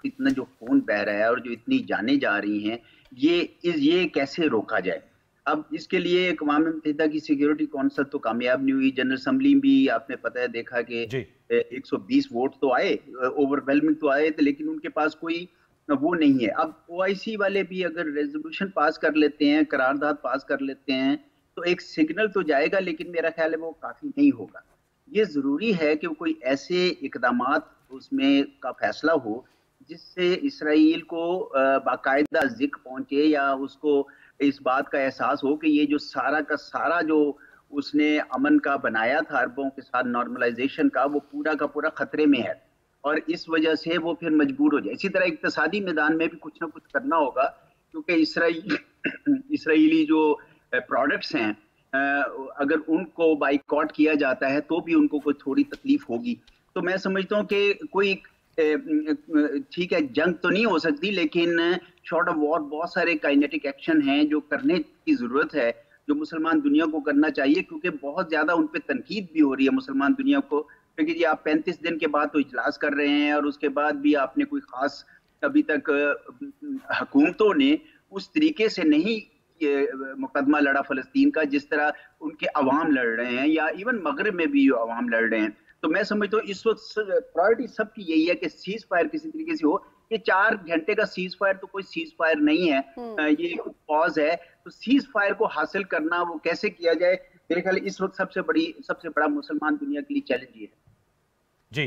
इतना जो खून बह रहा है और जो इतनी जानें जा रही हैं, ये कैसे रोका जाए। अब इसके लिए अक़वाम मुत्तहिदा की सिक्योरिटी कौंसिल तो कामयाब नहीं हुई, जनरल असम्बली भी आपने पता है देखा कि 120 वोट तो आए, ओवरवेलमिंग तो आए थे, लेकिन उनके पास कोई वो नहीं है। अब OIC वाले भी अगर रेजोल्यूशन पास कर लेते हैं, करारदाद पास कर लेते हैं, तो एक सिग्नल तो जाएगा, लेकिन मेरा ख्याल है वो काफ़ी नहीं होगा। ये ज़रूरी है कि कोई ऐसे इक़दामात उसमें का फैसला हो जिससे इसराइल को बाकायदा ज़िक्र पहुँचे या उसको इस बात का एहसास हो कि ये जो सारा का सारा जो उसने अमन का बनाया था अरबों के साथ नॉर्मलाइजेशन का, वो पूरा का पूरा खतरे में है और इस वजह से वो फिर मजबूर हो जाए। इसी तरह इक्तिसादी मैदान में भी कुछ ना कुछ करना होगा, क्योंकि इसराइली जो प्रोडक्ट्स हैं अगर उनको बाइकआउट किया जाता है तो भी उनको कोई थोड़ी तकलीफ होगी। तो मैं समझता हूँ कि कोई ठीक है जंग तो नहीं हो सकती, लेकिन शॉर्ट ऑफ वॉर बहुत सारे काइनेटिक एक्शन हैं जो करने की ज़रूरत है, जो मुसलमान दुनिया को करना चाहिए, क्योंकि बहुत ज़्यादा उन पर तनकीद भी हो रही है मुसलमान दुनिया को, क्योंकि जी आप 35 दिन के बाद तो इजलास कर रहे हैं और उसके बाद भी आपने कोई ख़ास अभी तक हुकूमतों ने उस तरीके से नहीं मुकदमा लड़ा फ़लस्तीन का जिस तरह उनके अवाम लड़ रहे हैं या इवन मगरब में भी अवाम लड़ रहे हैं। तो मैं समझता हूँ इस वक्त प्रायोरिटी सबकी यही है कि सीज फायर किसी तरीके से हो। ये 4 घंटे का सीज फायर तो कोई सीज फायर नहीं है, ये पॉज है। तो सीज फायर को हासिल करना वो कैसे किया जाए, मेरे ख्याल इस वक्त सबसे बड़ा मुसलमान दुनिया के लिए चैलेंज ये है। जी,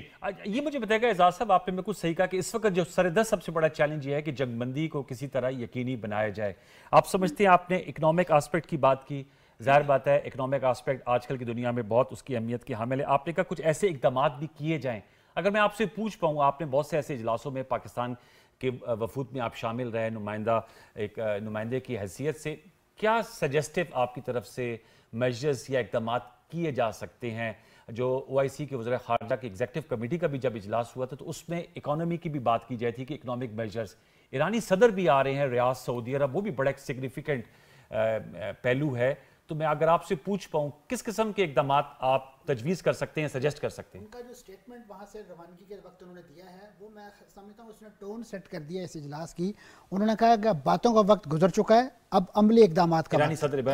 ये मुझे बताएगा एजाज साहब, आपने बिल्कुल सही कहा कि इस वक्त जो सरदस्त सबसे बड़ा चैलेंज ये है कि जंगबंदी को किसी तरह यकीनी बनाया जाए। आप समझते हैं, आपने इकोनॉमिक एस्पेक्ट की बात की, ज़ाहिर बात है इकोनॉमिक एस्पेक्ट आजकल की दुनिया में बहुत उसकी अहमियत की हामिल है। आपने कहा कुछ ऐसे इकदाम भी किए जाएं। अगर मैं आपसे पूछ पाऊँ, आपने बहुत से ऐसे इजलासों में पाकिस्तान के वफूद में आप शामिल रहे नुमाइंदे की हैसियत से, क्या सजेस्टिव आपकी तरफ से मेजर्स या इकदाम किए जा सकते हैं? जो OIC के वज़ीर ख़ारजा की एग्जीक्यूटिव कमेटी का भी जब इजलास हुआ था तो उसमें इकोनॉमी की भी बात की जाती थी कि इकोनॉमिक मेजर्स, ईरानी सदर भी आ रहे हैं, रियाद सऊदी अरब, वो भी बड़ा एक सिग्निफिकेंट पहलू है। तो मैं अगर आपसे पूछ पाऊँ किस किस्म के इकदाम आप तजवीज़ कर सकते हैं, सजेस्ट कर सकते हैं? उनका जो स्टेटमेंट वहाँ से रवानगी के वक्त उन्होंने दिया है वो मैं समझता हूँ उसने टोन सेट कर दिया इस इजलास की। उन्होंने कहा कि बातों का वक्त गुजर चुका है, अब अमली इकदाम का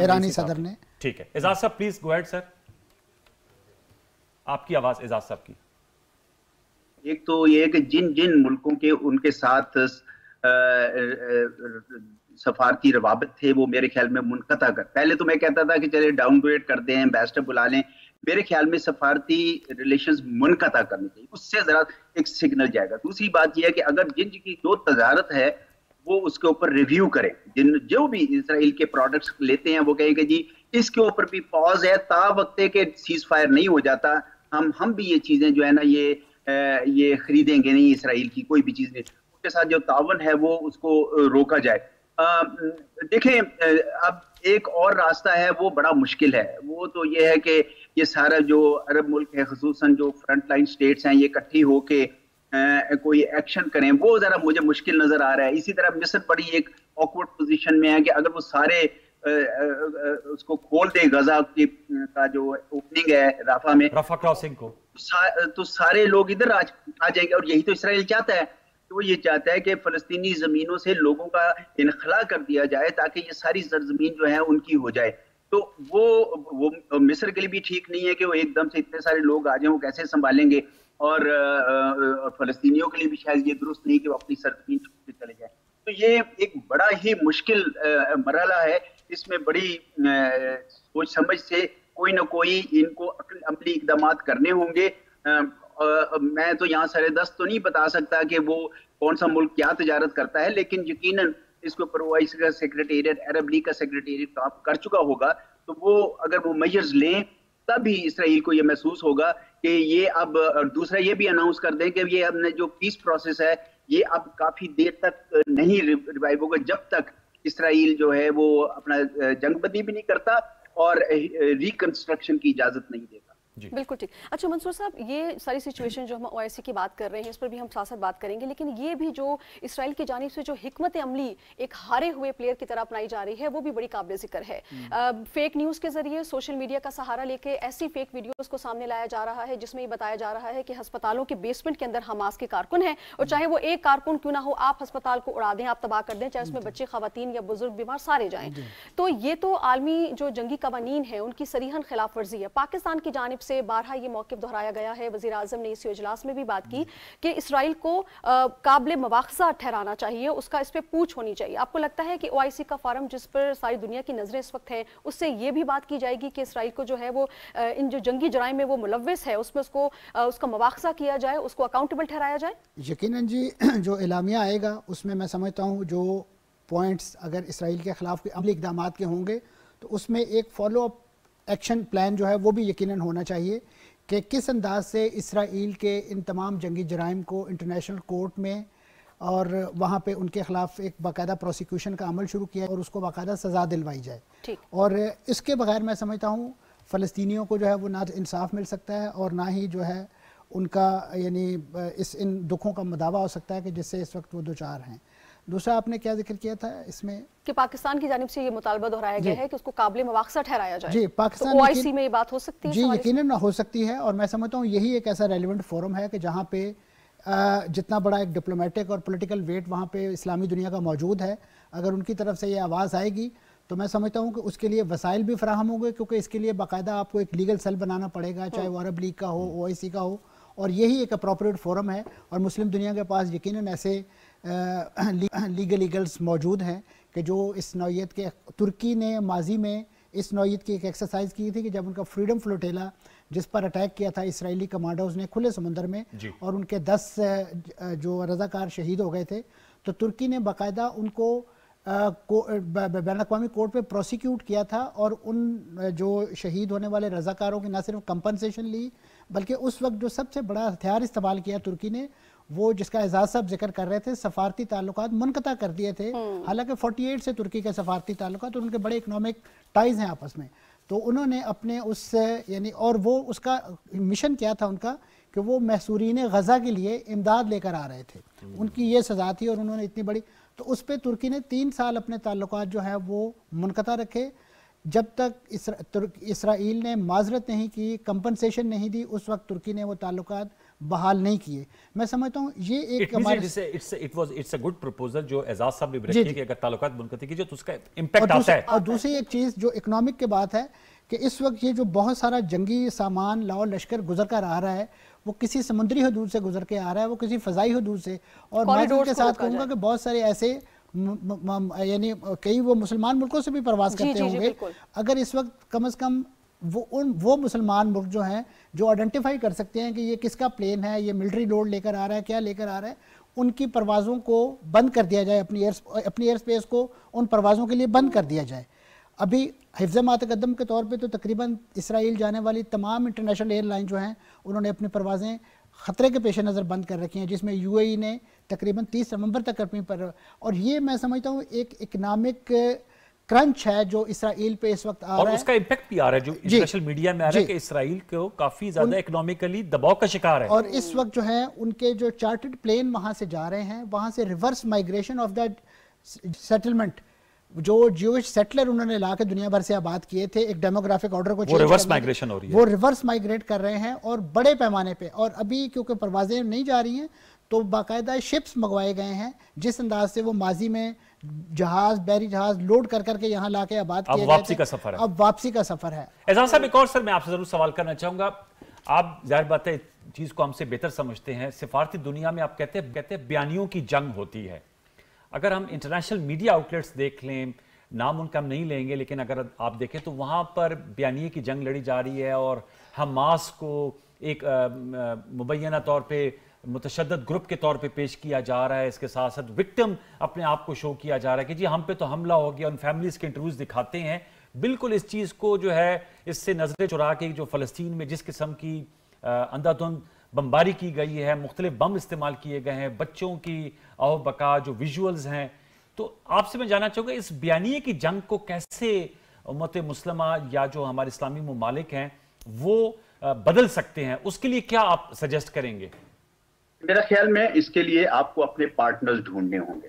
ईरानी सदर ने। ठीक है, एजाज साहब प्लीज गो अहेड सर, आपकी आवाज एजाज साहब की। एक तो ये है कि जिन मुल्कों के उनके साथ सफारती रवाबत थे वो मेरे ख्याल में मुनक़ता कर, पहले तो मैं कहता था कि चले डाउनग्रेड कर दें, एम्बेसडर बुला लें, मेरे ख्याल में सफारती रिलेशंस मुनक़ता करनी चाहिए, उससे ज़रा एक सिग्नल जाएगा। दूसरी बात यह है कि अगर जिनकी जो तजारत है वो उसके ऊपर रिव्यू करें, जो भी इसराइल के प्रोडक्ट्स लेते हैं वो कहेंगे जी इसके ऊपर भी पॉज है, ता वक्ते के सीज फायर नहीं हो जाता, हम भी ये चीज़ें जो है ना ये खरीदेंगे नहीं, इसराइल की कोई भी चीज़ नहीं, उसके साथ जो तावन है वो उसको रोका जाए। देखें, अब एक और रास्ता है वो बड़ा मुश्किल है, वो तो ये है कि ये सारा जो अरब मुल्क है, ख़ुसूसन जो फ्रंट लाइन स्टेट्स हैं, ये इकट्ठी होके कोई एक्शन करें, वो ज़रा मुझे मुश्किल नज़र आ रहा है। इसी तरह मिस्र बड़ी एक ऑकवर्ड पोजीशन में है कि अगर वो सारे उसको खोल दे, गजा का जो ओपनिंग है राफा में, राफा क्रॉसिंग को, तो सारे लोग इधर आ जाएंगे, और यही तो इसराइल चाहता है। तो वो ये चाहता है कि फ़लस्तीनी ज़मीनों से लोगों का इनखला कर दिया जाए ताकि ये सारी सरजमीन जो है उनकी हो जाए। तो वो मिस्र के लिए भी ठीक नहीं है कि वो एकदम से इतने सारे लोग आ जाएं, वो कैसे संभालेंगे, और फ़लस्तीनियों के लिए भी शायद ये दुरुस्त नहीं कि वो अपनी सरजमीन छोड़ के चले जाएं। तो ये एक बड़ा ही मुश्किल मरहला है, इसमें बड़ी सोच समझ से कोई ना कोई इनको अमली इकदाम करने होंगे। मैं तो यहाँ सरदस्त तो नहीं बता सकता कि वो कौन सा मुल्क क्या तजारत करता है, लेकिन यकीनन इसके ऊपर OIC का सेक्रेटेरिएट, अरब लीग का सेक्रेटेरिएट काम कर चुका होगा। तो वो अगर वो मेजर्स लें तभी इसराइल को ये महसूस होगा कि ये अब, दूसरा ये भी अनाउंस कर दें कि ये हमने जो पीस प्रोसेस है ये अब काफ़ी देर तक नहीं रिवाइव होगा जब तक इसराइल जो है वो अपना जंगबंदी भी नहीं करता और रिकंस्ट्रक्शन की इजाज़त नहीं देता। बिल्कुल ठीक। अच्छा मंसूर साहब, ये सारी सिचुएशन जो हम ओआईसी की बात कर रहे हैं इस पर भी हम साथ साथ बात करेंगे, लेकिन ये भी जो इसराइल की जानिब से जो हिकमत अमली एक हारे हुए प्लेयर की तरह अपनाई जा रही है वो भी बड़ी काबिल जिक्र है। फेक न्यूज़ के जरिए सोशल मीडिया का सहारा लेके ऐसी फेक वीडियोस को सामने लाया जा रहा है जिसमें ये बताया जा रहा है कि अस्पतालों के बेसमेंट के अंदर हमास के कारकुन हैं, और चाहे वो एक कारकुन क्यों ना हो, आप अस्पताल को उड़ा दें, आप तबाह कर दें, चाहे उसमें बच्चे, खवातीन या बुजुर्ग, बीमार सारे जाएं। तो ये तो आलमी जो जंगी कवानीन है उनकी सरीहन खिलाफ वर्जी है। पाकिस्तान की जानिब से बारहा ये मौक़िफ़ दोहराया गया है, वज़ीर आज़म ने इस इजलास में भी बात की कि इसराइल को काबिल मवाख़ज़ा ठहराना चाहिए, उसका इस पर पूछ होनी चाहिए। आपको लगता है कि ओआईसी का फारम जिस पर सारी दुनिया की नज़रें इस वक्त है उससे ये भी बात की जाएगी कि इसराइल को जो है वो इन जो जंगी जराइम में वो मुलव्विस है उसमें उसका मवाख़ज़ा किया जाए, उसको अकाउंटेबल ठहराया जाए? यकीनन जी, जो एलामिया आएगा उसमें मैं समझता हूँ जो पॉइंट्स अगर इसराइल के ख़िलाफ़ अमली इक़दाम के होंगे तो उसमें एक फॉलो अप एक्शन प्लान जो है वो भी यकीनन होना चाहिए कि किस अंदाज से इसराइल के इन तमाम जंगी जराइम को इंटरनेशनल कोर्ट में और वहाँ पे उनके ख़िलाफ़ एक बाकायदा प्रोसिक्यूशन का अमल शुरू किया और उसको बाकायदा सज़ा दिलवाई जाए। और इसके बगैर मैं समझता हूँ फ़लस्तीनियों को जो है वो ना इंसाफ मिल सकता है और ना ही जो है उनका यानी इन दुखों का मदावा हो सकता है कि जिससे इस वक्त वो दो चार हैं। दूसरा आपने क्या जिक्र किया था इसमें कि पाकिस्तान की जानिब से ये मुतालबा दोहराया गया है कि उसको काबिल मवाख़ज़ा ठहराया जाए। जी, पाकिस्तान तो ओआईसी में ये बात हो सकती है? जी यकीनन हो सकती है, और मैं समझता हूँ यही एक ऐसा रेलिवेंट फोरम है कि जहाँ पे जितना बड़ा एक डिप्लोमेटिक और पॉलिटिकल वेट वहाँ पे इस्लामी दुनिया का मौजूद है, अगर उनकी तरफ से ये आवाज़ आएगी तो मैं समझता हूँ कि उसके लिए वसाइल भी फराहम होंगे, क्योंकि इसके लिए बाकायदा आपको एक लीगल सेल बनाना पड़ेगा, चाहे वो अरब लीग का हो, ओआईसी का हो, और यही एक अप्रोप्रिएट फोरम है। और मुस्लिम दुनिया के पास यकीनन ऐसे लीगल्स मौजूद हैं कि जो इस नौयत के, तुर्की ने माजी में इस नौयत की एक एक्सरसाइज की थी कि जब उनका फ्रीडम फ्लोटेला जिस पर अटैक किया था इसराइली कमांडोज ने खुले समुंदर में और उनके 10 जो रज़ाकार शहीद हो गए थे, तो तुर्की ने बाकायदा उनको बैन-अक़वामी कोर्ट पे प्रोसिक्यूट किया था और उन जो शहीद होने वाले रज़ाकारों की न सिर्फ कंपनसेशन ली बल्कि उस वक्त जो सबसे बड़ा हथियार इस्तेमाल किया तुर्की ने, वो जिसका एजाज साहब जिक्र कर रहे थे, सफारती ताल्लुकात मुनक़ता कर दिए थे। हालांकि 48 से तुर्की के सफारती ताल्लुकात और उनके बड़े इकनॉमिक टाइज हैं आपस में, तो उन्होंने अपने उस यानी और वो उसका मिशन क्या था उनका कि वो महसूरीन गज़ा के लिए इमदाद लेकर आ रहे थे, उनकी ये सज़ा थी और उन्होंने इतनी बड़ी, तो उस पर तुर्की ने 3 साल अपने ताल्लुकात जो है वो मुनक़ता रखे जब तक इसराइल ने माजरत नहीं की, कंपनसेशन नहीं दी, उस वक्त तुर्की ने वो ताल्लुकात बहाल नहीं किए। मैं समझता हूँ ये एक इट्स अ गुड प्रपोजल जो एजाज साहब ने रखी कि अगर ताल्लुकात मुनक़ती कीजिए तो उसका इम्पैक्ट आता है। और दूसरी एक चीज़ जो इकोनॉमिक की बात है कि इस वक्त ये जो बहुत सारा जंगी सामान लाओ लश्कर गुजर कर आ रहा है, वो किसी समुद्री हदूद से गुजर के आ रहा है, वो किसी फ़ज़ाई हदूद से, और मैं उनके साथ कहूँगा कि बहुत सारे ऐसे यानी कई वो मुसलमान मुल्कों से भी प्रवास करते होंगे। अगर इस वक्त कम से कम वो मुसलमान मुल्क जो हैं जो आइडेंटिफाई कर सकते हैं कि ये किसका प्लेन है, ये मिलिट्री लोड लेकर आ रहा है, क्या लेकर आ रहा है, उनकी परवाज़ों को बंद कर दिया जाए, अपनी एयर स्पेस को उन परवाज़ों के लिए बंद कर दिया जाए। अभी हिफ्ज़ मातक़द्दम के तौर पे तो तकरीबन इसराइल जाने वाली तमाम इंटरनेशनल एयरलाइन जो हैं उन्होंने अपनी परवाज़ें ख़तरे के पेश नज़र बंद कर रखी हैं, जिसमें यूएई ने तकरीबन 30 नवंबर तक अपनी पर, और ये मैं समझता हूँ एक इकनॉमिक क्रंच है जो इसराइल पे इस वक्त आ रहा है, और उसका इम्पैक्ट भी आ रहा है जो इंटरनेशनल मीडिया में आ रहा है कि इसराइल को काफ़ी ज़्यादा इकोनॉमिकली दबाव का शिकार है। और इस वक्त जो है उनके जो चार्टर्ड प्लेन वहाँ से जा रहे हैं, वहाँ से reverse migration of that settlement, जो ज्यूइश सेटलर उन्होंने ला के दुनिया भर से आबाद किए थे, एक डेमोग्राफिक ऑर्डर को रिवर्स माइग्रेशन हो रही है, वो रिवर्स माइग्रेट कर रहे हैं और बड़े पैमाने पे। और अभी क्योंकि परवाजें नहीं जा रही हैं तो बाकायदा शिप्स मंगवाए गए हैं, जिस अंदाज से वो माजी में जहाज, बहरी जहाज लोड कर करके यहाँ ला के आबाद किए गए थे। अब वापसी का सफर है। एजाज साहब एक और सर मैं आपसे जरूर सवाल करना चाहूंगा, आप जाहिर बात है चीज को हमसे बेहतर समझते हैं, सिफारती दुनिया में आप कहते हैं बयानियों की जंग होती है। अगर हम इंटरनेशनल मीडिया आउटलेट्स देख लें, नाम उनका हम नहीं लेंगे, लेकिन अगर आप देखें तो वहाँ पर बयानिए की जंग लड़ी जा रही है और हमास को एक मुबैना तौर पे मुतशद्दद ग्रुप के तौर पे पेश किया जा रहा है, इसके साथ साथ विक्टिम अपने आप को शो किया जा रहा है कि जी हम पे तो हमला हो गया, उन फैमिलीज के इंटरव्यूज दिखाते हैं। बिल्कुल इस चीज़ को जो है इससे नजरें चुरा के जो फ़लस्तीन में जिस किस्म की अंधाधुंध बमबारी की गई है, मुख्तलिफ बम इस्तेमाल किए गए हैं, बच्चों की आओ बका जो विजुअल्स हैं, तो आपसे मैं जानना चाहूँगा इस बयानिए की जंग को कैसे उम्मत मुस्लिमा या जो हमारे इस्लामी ममालिक हैं वो बदल सकते हैं, उसके लिए क्या आप सजेस्ट करेंगे? मेरा ख्याल में इसके लिए आपको अपने पार्टनर्स ढूंढने होंगे।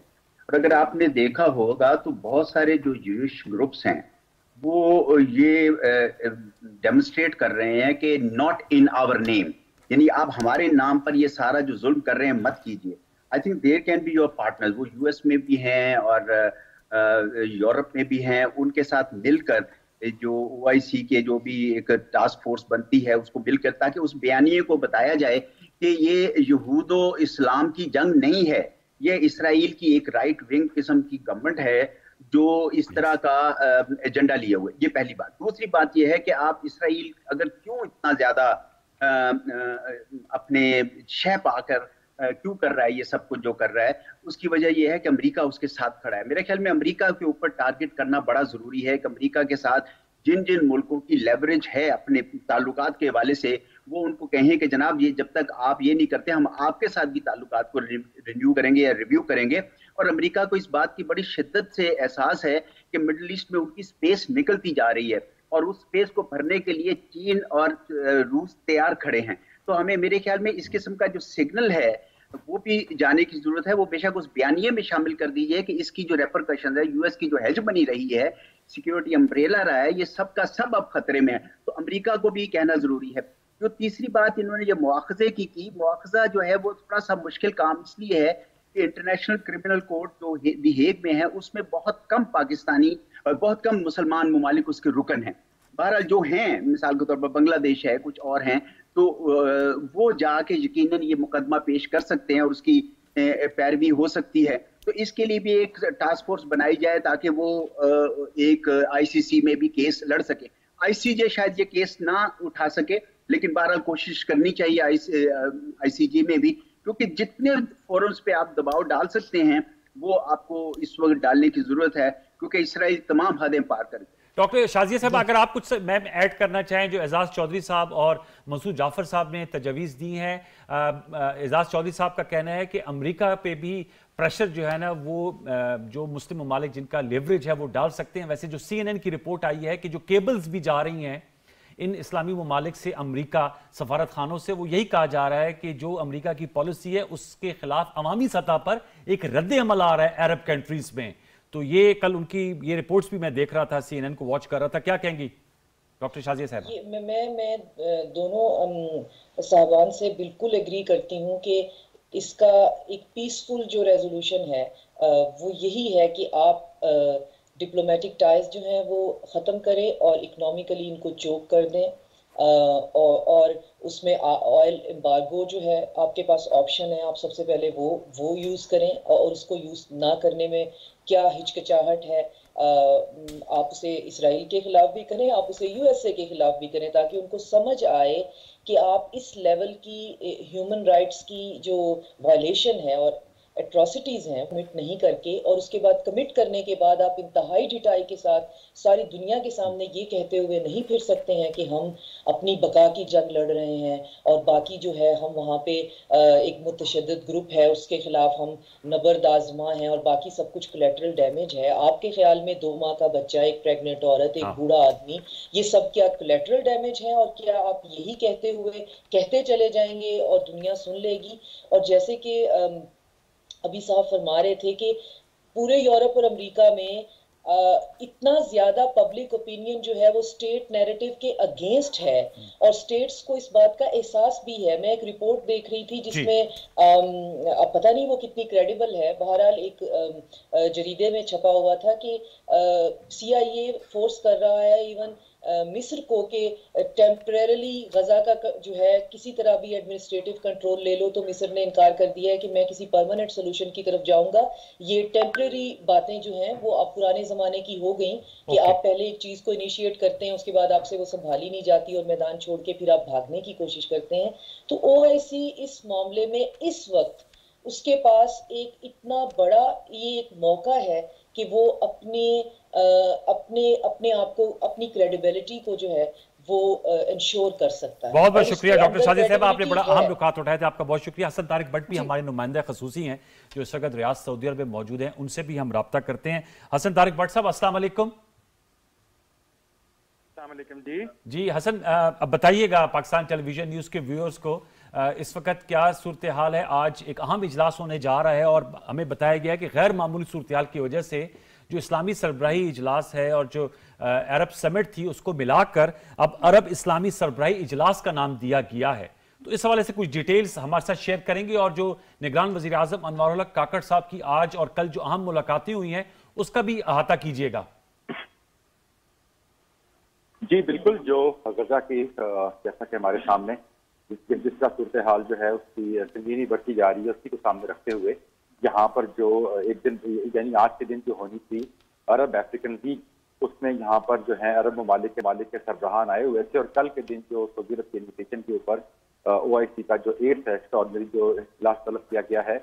और अगर आपने देखा होगा तो बहुत सारे जो यूश ग्रुप्स हैं वो ये डेमोन्स्ट्रेट कर रहे हैं कि नॉट इन आवर नेम, यानी आप हमारे नाम पर ये सारा जो जुल्म कर रहे हैं मत कीजिए। I think there can be your partners, वो यूएस में भी हैं और यूरोप में भी हैं, उनके साथ मिलकर जो ओआईसी के जो भी एक टास्क फोर्स बनती है उसको मिलकर, ताकि उस बयानिए को बताया जाए कि ये यहूदो इस्लाम की जंग नहीं है, ये इसराइल की एक राइट विंग किस्म की गवर्नमेंट है जो इस तरह का एजेंडा लिए हुए। ये पहली बात। दूसरी बात ये है कि आप इसराइल अगर क्यों इतना ज्यादा अपने शह पाकर क्यों कर रहा है ये सब कुछ जो कर रहा है, उसकी वजह यह है कि अमेरिका उसके साथ खड़ा है। मेरे ख्याल में अमेरिका के ऊपर टारगेट करना बड़ा जरूरी है कि अमेरिका के साथ जिन जिन मुल्कों की लेवरेज है अपने ताल्लुकात के हवाले से, वो उनको कहें कि जनाब ये जब तक आप ये नहीं करते हम आपके साथ भी ताल्लुकात को रिन्यू करेंगे या रिव्यू करेंगे। और अमेरिका को इस बात की बड़ी शिद्दत से एहसास है कि मिडल ईस्ट में उनकी स्पेस निकलती जा रही है और उस स्पेस को भरने के लिए चीन और रूस तैयार खड़े हैं। तो हमें मेरे ख्याल में इस किस्म का जो सिग्नल है वो भी जाने की जरूरत है। वो बेशक उस बयानिए में शामिल कर दीजिए कि इसकी जो रेपरकशन है, यूएस की जो हेज बनी रही है, सिक्योरिटी अम्ब्रेला रहा है, ये सब का सब अब खतरे में है। तो अमेरिका को भी कहना जरूरी है। जो तीसरी बात इन्होंने जो मुआखजे की मुआखजा जो है वो थोड़ा सा मुश्किल काम इसलिए है कि इंटरनेशनल क्रिमिनल कोर्ट जो दी हेग में है उसमें बहुत कम पाकिस्तानी और बहुत कम मुसलमान ममालिक उसके रुकन हैं। बहरहाल जो हैं, मिसाल के तौर पर बांग्लादेश है, कुछ और हैं, तो वो जाके यकीनन ये मुकदमा पेश कर सकते हैं और उसकी पैरवी हो सकती है। तो इसके लिए भी एक टास्क फोर्स बनाई जाए ताकि वो एक आईसीसी में भी केस लड़ सके। आईसीजे शायद ये केस ना उठा सके, लेकिन बहरहाल कोशिश करनी चाहिए आईसीजे में भी, क्योंकि जितने फोरम्स पे आप दबाव डाल सकते हैं वो आपको इस वक्त डालने की जरूरत है, क्योंकि इसराइल तमाम हदें पार कर। डॉक्टर शाजिया साहब, अगर आप कुछ मैम ऐड करना चाहें, जो एजाज चौधरी साहब और मसूद जाफर साहब ने तजवीज़ दी हैं। एजाज चौधरी साहब का कहना है कि अमेरिका पे भी प्रेशर जो है ना वो जो मुस्लिम ममालिक जिनका लेवरेज है वो डाल सकते हैं। वैसे जो CNN की रिपोर्ट आई है कि जो केबल्स भी जा रही हैं इन इस्लामी ममालिक से अमेरिका सफारत खानों से, वो यही कहा जा रहा है कि जो अमेरिका की पॉलिसी है उसके खिलाफ अवामी सतह पर एक रद्द अमल आ रहा है अरब कंट्रीज में। तो ये कल उनकी ये रिपोर्ट्स भी मैं देख रहा था, CNN को वॉच कर रहा था। क्या कहेंगी डॉक्टर शाजिया साहब? मैं दोनों साहबान से बिल्कुल एग्री करती हूँ कि इसका एक पीसफुल जो रेजोल्यूशन है वो यही है कि आप डिप्लोमेटिक टाइज जो हैं वो ख़त्म करें और इकोनॉमिकली इनको चोक कर दें, और उसमें ऑयल एम्बार्गो जो है आपके पास ऑप्शन है, आप सबसे पहले वो यूज़ करें, और उसको यूज़ ना करने में क्या हिचकिचाहट है, आप उसे इसराइल के खिलाफ भी करें, आप उसे यूएसए के खिलाफ भी करें, ताकि उनको समझ आए कि आप इस लेवल की ह्यूमन राइट्स की जो वायलेशन है और एट्रोसिटीज़ हैं कमिट नहीं करके, और उसके बाद कमिट करने के बाद आप इंतहाई ढिठाई के साथ सारी दुनिया के सामने ये कहते हुए नहीं फिर सकते हैं कि हम अपनी बका की जंग लड़ रहे हैं और बाकी जो है हम वहाँ पे एक मुतशद्दिद ग्रुप है उसके खिलाफ हम नबरदाजमा हैं और बाकी सब कुछ कोलैटरल डैमेज है। आपके ख्याल में 2 माह का बच्चा, एक प्रेग्नेंट औरत, एक बूढ़ा आदमी, ये सब क्या कोलैटरल डैमेज है? और क्या आप यही कहते हुए कहते चले जाएंगे और दुनिया सुन लेगी? और जैसे कि अभी साहब फरमा रहे थे कि पूरे यूरोप और अमेरिका में इतना ज्यादा पब्लिक ओपिनियन जो है वो स्टेट नैरेटिव के अगेंस्ट है और स्टेट्स को इस बात का एहसास भी है। मैं एक रिपोर्ट देख रही थी जिसमें अब पता नहीं वो कितनी क्रेडिबल है, बहरहाल एक जरीदे में छपा हुआ था कि CIA फोर्स कर रहा है इवन मिस्र को कि टेम्परेरली गजा का जो है किसी तरह भी एडमिनिस्ट्रेटिव कंट्रोल ले लो, तो मिस्र ने इनकार कर दिया है कि मैं किसी परमानेंट सोल्यूशन की तरफ जाऊंगा। ये टेम्परेरी बातें जो हैं वो अब पुराने जमाने की हो गई कि आप पहले एक चीज को इनिशिएट करते हैं, उसके बाद आपसे वो संभाली नहीं जाती और मैदान छोड़ के फिर आप भागने की कोशिश करते हैं। तो OIC इस मामले में इस वक्त उसके पास एक इतना बड़ा ये एक मौका है कि वो अपने आप को, अपनी क्रेडिबिलिटी को जो है वो इंश्योर कर सकता है। बहुत बहुत शुक्रिया डॉक्टर शाजिया साहब, आपने बड़ा अहम नुकात उठाए थे, आपका बहुत शुक्रिया। हसन तारिक भट्ट भी हमारे नुमाइंदा खसूसी हैं जो इस वक्त रियाद सऊदी अरब में मौजूद हैं, उनसे भी हम राब्ता करते हैं। हसन तारिक भट्ट साहब, अस्सलाम वालेकुम। अस्सलाम वालेकुम जी। जी हसन, अब बताइएगा पाकिस्तान टेलीविजन न्यूज़ के व्यूअर्स को इस वक्त क्या सूरत हाल है। आज एक अहम इजलास होने जा रहा है और हमें बताया गया कि गैर मामूली सूरत हाल की वजह से जो इस्लामी सरबराही इजलास है और जो अरब समिट थी उसको मिलाकर अब अरब इस्लामी सरबराही इजलास का नाम दिया गया है। तो इस हवाले से कुछ डिटेल्स हमारे साथ शेयर करेंगे और जो निगरान वज़ीर आज़म अनवारुल हक काकड़ साहब की आज और कल जो अहम मुलाकातें हुई हैं उसका भी अहाता कीजिएगा। जी बिल्कुल, जो गजा की जैसा कि हमारे सामने जिसका सूरत हाल जो है उसकी संगीनी बढ़ती जा रही है, उसी को सामने रखते हुए यहाँ पर जो एक दिन यानी आज के दिन जो होनी थी अरब अफ्रीकन लीग, उसमें यहाँ पर जो है अरब ममालिक के सरबराहान आए हुए थे और कल के दिन जो सऊदी अरब के इन्विटेशन के ऊपर OIC का जो 8th एक्स्ट्राऑर्डिनरी जो इजलास तलब किया गया है,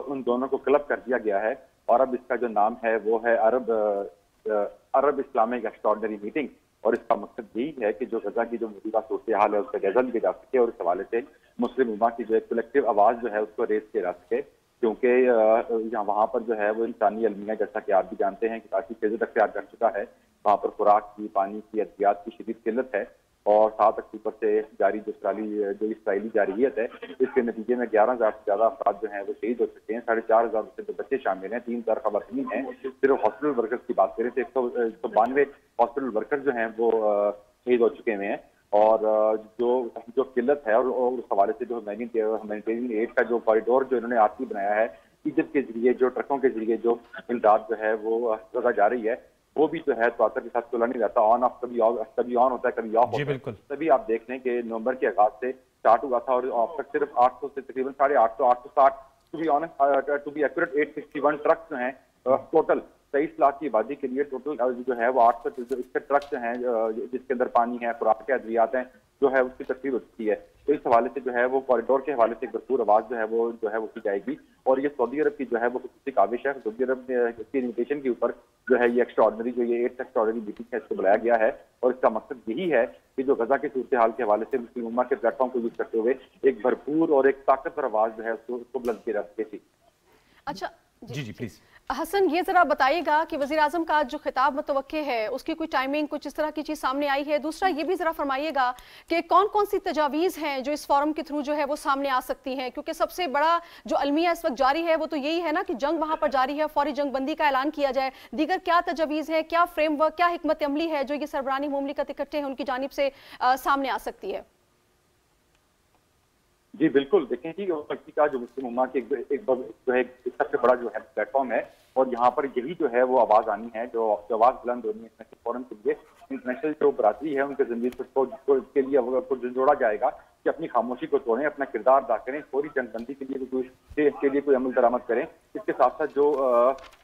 उन दोनों को क्लब कर दिया गया है और अब इसका जो नाम है वो है अरब इस्लामिक एक्स्ट्राऑर्डिनरी मीटिंग। और इसका मकसद यही है कि जो गजा की जो मौजूदा सूरत हाल है उसका जायजा लिया जा सके और इस हवाले से मुस्लिम उम्मा की जो एक कलेक्टिव आवाज़ जो है उसको रेज किया जा सके, क्योंकि यहाँ वहाँ पर जो है वो इंसानी अलमिया, जैसा कि आप भी जानते हैं कि काफ़ी तेजी अख्तियार कर चुका है। वहाँ पर खुराक की, पानी की, अद्वियात की शदीद किल्लत है और 7 अक्टूबर से जारी जो इसराइली जारहियत है, इसके नतीजे में 11,000 से ज़्यादा अफराद जो हैं वो शहीद हो चुके हैं। 4,500 से जो बच्चे शामिल हैं, 3,000 खवातीन हैं। सिर्फ हॉस्पिटल वर्कर्स की बात करें तो 192 हॉस्पिटल वर्कर्स जो हैं वो शहीद हो चुके हुए हैं। और जो किल्लत है और उस हवाले से जो ह्यूमैनिटेरियन एड का जो कॉरिडोर जो इन्होंने आती बनाया है, इजिप्ट के जरिए जो ट्रकों के जरिए जो इमदाद जो है वो गजा जा रही है, वो भी जो है तवातर के साथ खुला नहीं रहता, ऑन ऑफ कभी ऑन होता है कभी ऑफ होता है। तभी आप देख लें कि नवंबर के आगाज से स्टार्ट हुआ था और अब तक सिर्फ 800 से तकरीबन 850 860 टू बी एक्यूरेट 861 ट्रक जो हैं टोटल 23 लाख की आबादी के लिए टोटल जो है वो 800 इसके ट्रक जो हैं जिसके अंदर पानी है, खुराक के अद्वियात हैं, जो है उसकी तस्वीर हो चुकी है। तो इस हवाले से जो है वो कॉरिडोर के हवाले से एक भरपूर आवाज़ जो है वो की जाएगी और ये सऊदी अरब की जो है वो खुसूसी काविश है। सऊदी अरब की इन्विटेशन के ऊपर जो है ये एक्स्ट्राऑर्डिनरी जो ये 8th एक्स्ट्राऑर्डिनरी मीटिंग है इसको बुलाया गया है और इसका मकसद यही है कि जो गजा के सूरत हाल के हवाले से मुस्लिम उम्मा के प्लेटफॉर्म को यूज करते हुए एक भरपूर और एक ताकतवर आवाज़ जो है उसको बुलंद की जा सके थी। अच्छा जी प्लीज हसन, ये जरा बताइएगा कि वज़ीर आज़म का जो खिताब मुतवक्के है उसकी कोई टाइमिंग, कुछ इस तरह की चीज़ सामने आई है? दूसरा ये भी जरा फरमाइएगा कि कौन कौन सी तजावीज़ हैं जो इस फोरम के थ्रू जो है वो सामने आ सकती हैं, क्योंकि सबसे बड़ा जो अलमिया इस वक्त जारी है वो तो यही है ना कि जंग वहाँ पर जारी है, फौरी जंग बंदी का ऐलान किया जाए। दीगर क्या तजावीज़ है, क्या फ्रेमवर्क, क्या हिकमत अमली है जो ये सरबरानी मुमलिकत इकट्ठे हैं उनकी जानिब से सामने आ सकती है? जी बिल्कुल, देखें कि OIC का जो मुस्लिम उम्मा की एक जो है सबसे बड़ा जो है प्लेटफॉर्म है और यहाँ पर यही जो है वो आवाज़ आनी है, जो आवाज़ बुलंद होनी है इंटरनेशनल फोरम के लिए। इंटरनेशनल जो बरादरी है उनके ज़मीन को इसके लिए जोड़ा जाएगा कि अपनी खामोशी को तोड़ें, अपना किरदार अदा करें, फौरी जंगबंदी के लिए कोई अमल दरामद करें। इसके साथ साथ जो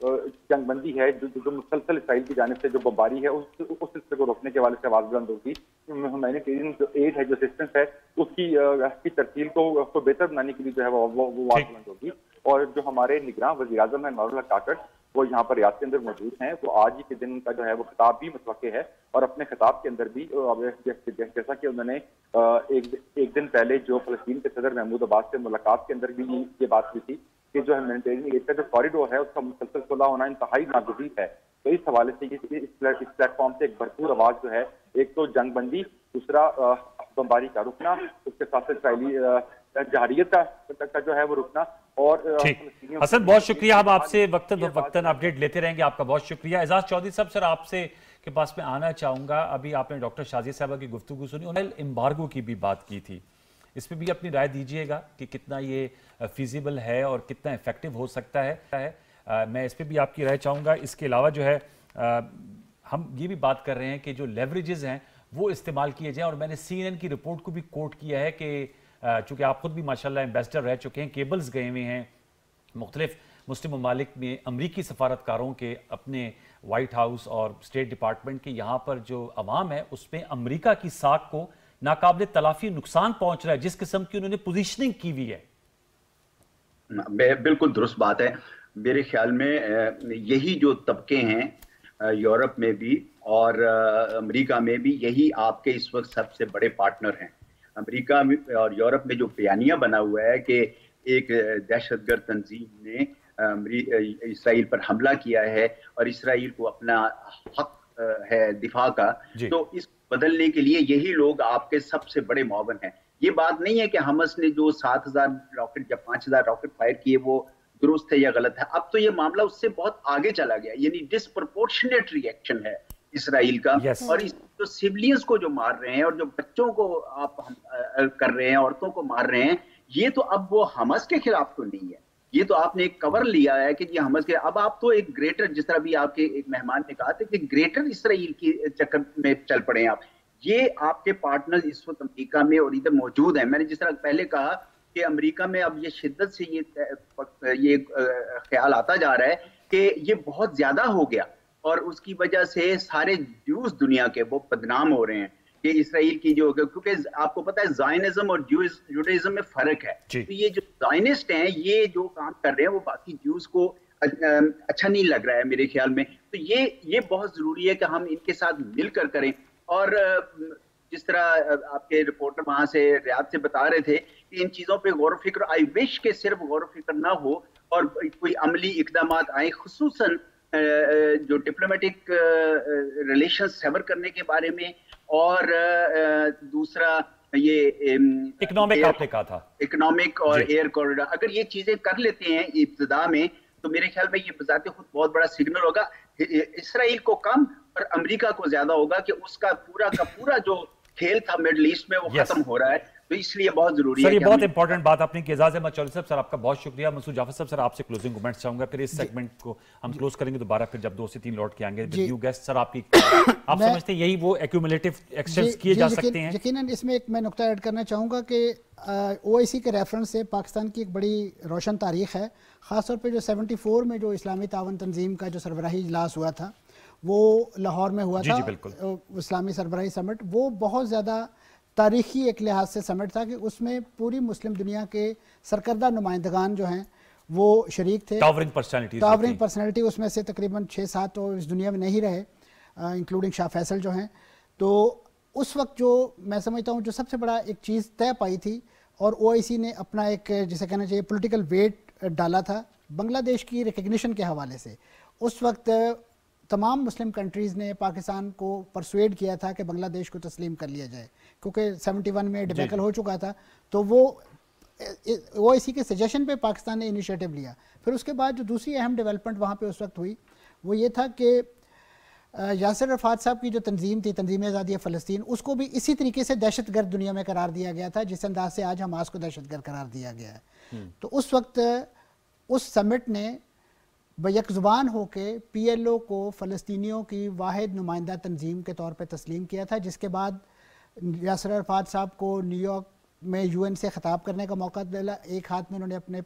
जंगबंदी है, जो मुसलसल इसराइल की जानिब से जो बमबारी है उस सिलसिले को रोकने के वाले से आवाज़ बुलंद होगी। ह्यूमैनिटेरियन जो एड है, जो असिस्टेंस है, उसकी तरतीब को बेहतर बनाने के लिए जो है वो आवाज़ बुलंद होगी। और जो हमारे निगरान वज़ीर आज़म है अनवारुल हक काकड़, वो यहाँ पर रियासत के अंदर मौजूद हैं। वो आज ही के दिन का जो है वो खिताब भी मुतवक्के है और अपने खिताब के अंदर भी जैसा कि उन्होंने एक दिन पहले जो फ़लस्तीन के सदर महमूद अब्बास से मुलाकात के अंदर भी ये बात की थी कि जो ह्यूमैनिटेरियन एड का जो कॉरिडोर है उसका मुसलसल खुला होना इंतहाई नागुज़ीर है। तो इस हवाले से इस प्लेटफॉर्म से एक भरपूर आवाज़ जो है, एक तो जंगबंदी, दूसरा बमबारी का रुकना, उसके साथ साथ इसराइली जारहियत का जो है वो रुकना। और हसन, बहुत शुक्रिया, हम आपसे वक्तन अपडेट लेते रहेंगे। आपका बहुत शुक्रिया। एजाज चौधरी साहब, सर आपसे के पास में आना चाहूँगा। अभी आपने डॉक्टर शाजिद साहबा की गुफ्तगू सुनी, उन्होंने एम्बार्गो की भी बात की थी, इस पर भी अपनी राय दीजिएगा कि कितना ये फिजिबल है और कितना इफेक्टिव हो सकता है। मैं इस पर भी आपकी राय चाहूँगा। इसके अलावा जो है हम ये भी बात कर रहे हैं कि जो लेवरेजेस हैं वो इस्तेमाल किए जाएँ और मैंने CNN की रिपोर्ट को भी कोट किया है कि चूँकि आप खुद भी माशाल्लाह एम्बेसडर रह चुके हैं, केबल्स गए हुए हैं मुख्तलिफ मुस्लिम ममालिक में, अमरीकी सफारतकारों के अपने वाइट हाउस और स्टेट डिपार्टमेंट के, यहाँ पर जो अवाम है उसमें अमरीका की साख को नाकाबिल तलाफी नुकसान पहुँच रहा है जिस किस्म की उन्होंने पोजीशनिंग की हुई है। बिल्कुल दुरुस्त बात है। मेरे ख्याल में यही जो तबके हैं यूरोप में भी और अमेरिका में भी, यही आपके इस वक्त सबसे बड़े पार्टनर हैं। अमेरिका में और यूरोप में जो बयानिया बना हुआ है कि एक दहशतगर्द तंजीम ने इसराइल पर हमला किया है और इसराइल को अपना हक ہے دفاع کا, تو اس بدلنے کے لیے یہی لوگ آپ کے سب سے بڑے معاون ہیں. یہ بات نہیں ہے کہ حماس نے جو 7,000 راکٹ یا 5,000 راکٹ فائر کیے وہ درست ہے یا غلط ہے. اب تو یہ معاملہ اس سے بہت آگے چلا گیا, یعنی ڈسپرپورشنیٹ ری ایکشن ہے اسرائیل کا. اور اس جو سیولینز کو جو مار رہے ہیں اور جو بچوں کو آپ کر رہے ہیں, عورتوں کو مار رہے ہیں, یہ تو اب وہ حماس کے خلاف تو نہیں ہے, یہ تو آپ نے ایک کور لیا ہے کہ یہ حماس کے. اب آپ تو ایک گریٹر, جس طرح بھی آپ کے ایک مہمان نے کہا تھا کہ گریٹر اسرائیل کی چکر میں چل پڑے ہیں آپ. یہ آپ کے پارٹنر اس وقت امریکہ میں اور ادھر موجود ہیں. میں نے جس طرح پہلے کہا کہ امریکہ میں اب یہ شدت سے یہ خیال آتا جا رہا ہے کہ یہ بہت زیادہ ہو گیا, اور اس کی وجہ سے سارے جوز دنیا کے وہ بدنام ہو رہے ہیں کہ اسرائیل کی جو, کیونکہ آپ کو پتا ہے زائنزم اور جوڈائزم میں فرق ہے. تو یہ جو زائنسٹ ہیں یہ جو کام کر رہے ہیں وہ باقی جوز کو اچھا نہیں لگ رہا ہے میرے خیال میں. تو یہ بہت ضروری ہے کہ ہم ان کے ساتھ مل کر کریں. اور جس طرح آپ کے رپورٹر وہاں سے ریاض سے بتا رہے تھے کہ ان چیزوں پہ غور و فکر, آئی وش کہ صرف غور و فکر نہ ہو اور کوئی عملی اقدامات آئیں, خصوصاً جو ڈپلومیٹک ریلیشن سیور کرنے کے بارے میں, اور دوسرا یہ اکنامک آپ نے کہا تھا, اکنامک اور ایئر کوریڈور. اگر یہ چیزیں کر لیتے ہیں ابتدا میں تو میرے خیال میں یہ بذات خود بہت بڑا سگنل ہوگا. اسرائیل کو کم اور امریکہ کو زیادہ ہوگا کہ اس کا پورا جو کھیل تھا مڈل ایسٹ میں وہ ختم ہو رہا ہے. تو اس لیے بہت ضروری ہے. سر یہ بہت امپورٹنٹ بات آپ نے کی. اعجاز احمد چودھری صاحب, سر آپ کا بہت شکریہ. مسعود جعفر صاحب, سر آپ سے کلوزنگ کمنٹس چاہوں گا, پھر اس سیگمنٹ کو ہم کلوز کریں گے دوبارہ, پھر جب 2 سے 3 لوٹ کے آئیں گے. یو گیسٹ سر, آپ سمجھتے ہیں یہی وہ ایکیومولیٹو ایکشنز کیے جا سکتے ہیں؟ یقیناً اس میں ایک میں نقطہ ایڈ کرنا چاہوں گا کہ OIC کے ریفرنس سے پاکستان کی ایک بڑی روشن تاریخ ہے, خاص طور پہ جو 74 میں جو اسلامی تعاون تنظیم کا جو سربراہی اجلاس ہوا تھا وہ لاہور میں ہوا تھا, اسلامی سربراہی سمٹ. وہ بہت زیادہ تاریخی ایک لحاظ سے سمٹ تھا کہ اس میں پوری مسلم دنیا کے سرکردہ نمائندگان جو ہیں وہ شریک تھے. ٹاورنگ پرسنالٹی اس میں سے تقریباً 6-7 تو اس دنیا میں نہیں رہے, انکلوڈنگ شاہ فیصل جو ہیں. تو اس وقت جو میں سمجھتا ہوں جو سب سے بڑا ایک چیز طے پائی تھی, اور OIC نے اپنا ایک جسے کہنا چاہیے پولیٹیکل ویٹ ڈالا تھا بنگلہ دیش کی ریکگنیشن کے حوالے سے. اس وقت تمام مسلم کنٹریز نے پاکستان کو پرسویڈ کیا تھا کہ بنگلہ دیش کو تسلیم کر لیا جائے, کیونکہ 71 میں ڈیبیکل ہو چکا تھا. تو وہ OIC کے سجیشن پہ پاکستان نے انیشیٹو لیا. پھر اس کے بعد جو دوسری اہم ڈیولپمنٹ وہاں پہ اس وقت ہوئی وہ یہ تھا کہ یاسر عرفات صاحب کی جو تنظیم تھی, تنظیم آزادی فلسطین, اس کو بھی اسی طریقے سے دہشت گرد دنیا میں قرار دیا گیا تھا جس انداز سے آج حماس کو دہشت گرد قرار دیا گیا ہے. تو اس وقت اس سمٹ نے بیک زبان ہو کے PLO کو فلسطینیوں کی واحد نمائندہ تنظیم کے طور پہ تسلیم کیا تھا, جس کے بعد یاسر عرفات صاحب کو نیو یارک میں UN سے خطاب کرنے کا موقع ملا. ایک ہاتھ میں انہوں نے اپنے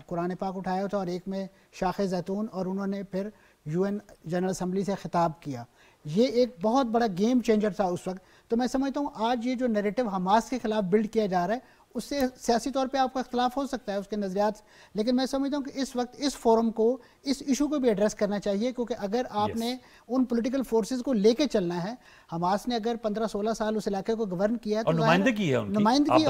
قرآن پاک اٹھایا تھا اور ایک میں شاخ زیتون, اور انہوں نے پھر UN جنرل اسمبلی سے خطاب کیا. یہ ایک بہت بڑا گیم چینجر تھا اس وقت. تو میں سمجھتا ہوں آج یہ جو نیریٹو حماس کے خلاف بلڈ کیا جا رہا ہے اس سے سیاسی طور پہ آپ کا اختلاف ہو سکتا ہے اس کے نظریات, لیکن میں سمجھتا ہوں کہ اس وقت اس فورم کو اس ایشو کو بھی ایڈریس کرنا چاہیے, کیونکہ اگر آپ نے ان پولیٹیکل فورسز کو لے کے چلنا ہے, حماس نے اگر 15-16 سال اس علاقے کو گورن کیا ہے, نمائندگی اور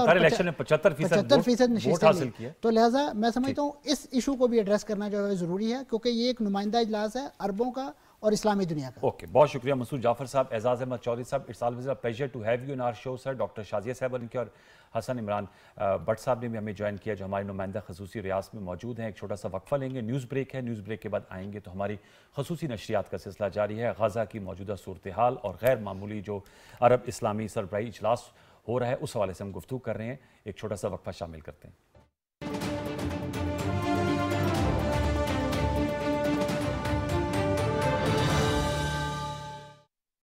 75% نشستیں لی, تو لہٰذا میں سمجھتا ہوں اس ایشو کو بھی ایڈریس کرنا جو ہے ضروری ہے, کیونکہ یہ ایک نمائندہ اجلاس ہے عربوں کا اور اسلامی دنیا کا. اوکے, بہت شکریہ مسعود جعفر صاحب, اعجاز احمد چودھری صاحب. It's always a pleasure to have you in our show sir. Doctor Shazia صاحب ان کے اور حسن عمران بٹ صاحب نے بھی ہمیں جوائن کیا جو ہمارے نمائندہ خصوصی ریاض میں موجود ہیں. ایک چھوٹا سا وقفہ لیں گے, نیوز بریک ہے, نیوز بریک کے بعد آئیں گے تو ہماری خصوصی نشریات کا سلسلہ جاری ہے. غزہ کی موجودہ صورتحال اور غیر معمولی جو عرب اسلامی سربراہی اجلاس ہو رہا ہے اس حوالے سے ہم گفتگو کر رہے ہیں. ایک چھوٹا سا وقفہ شامل کرتے ہیں.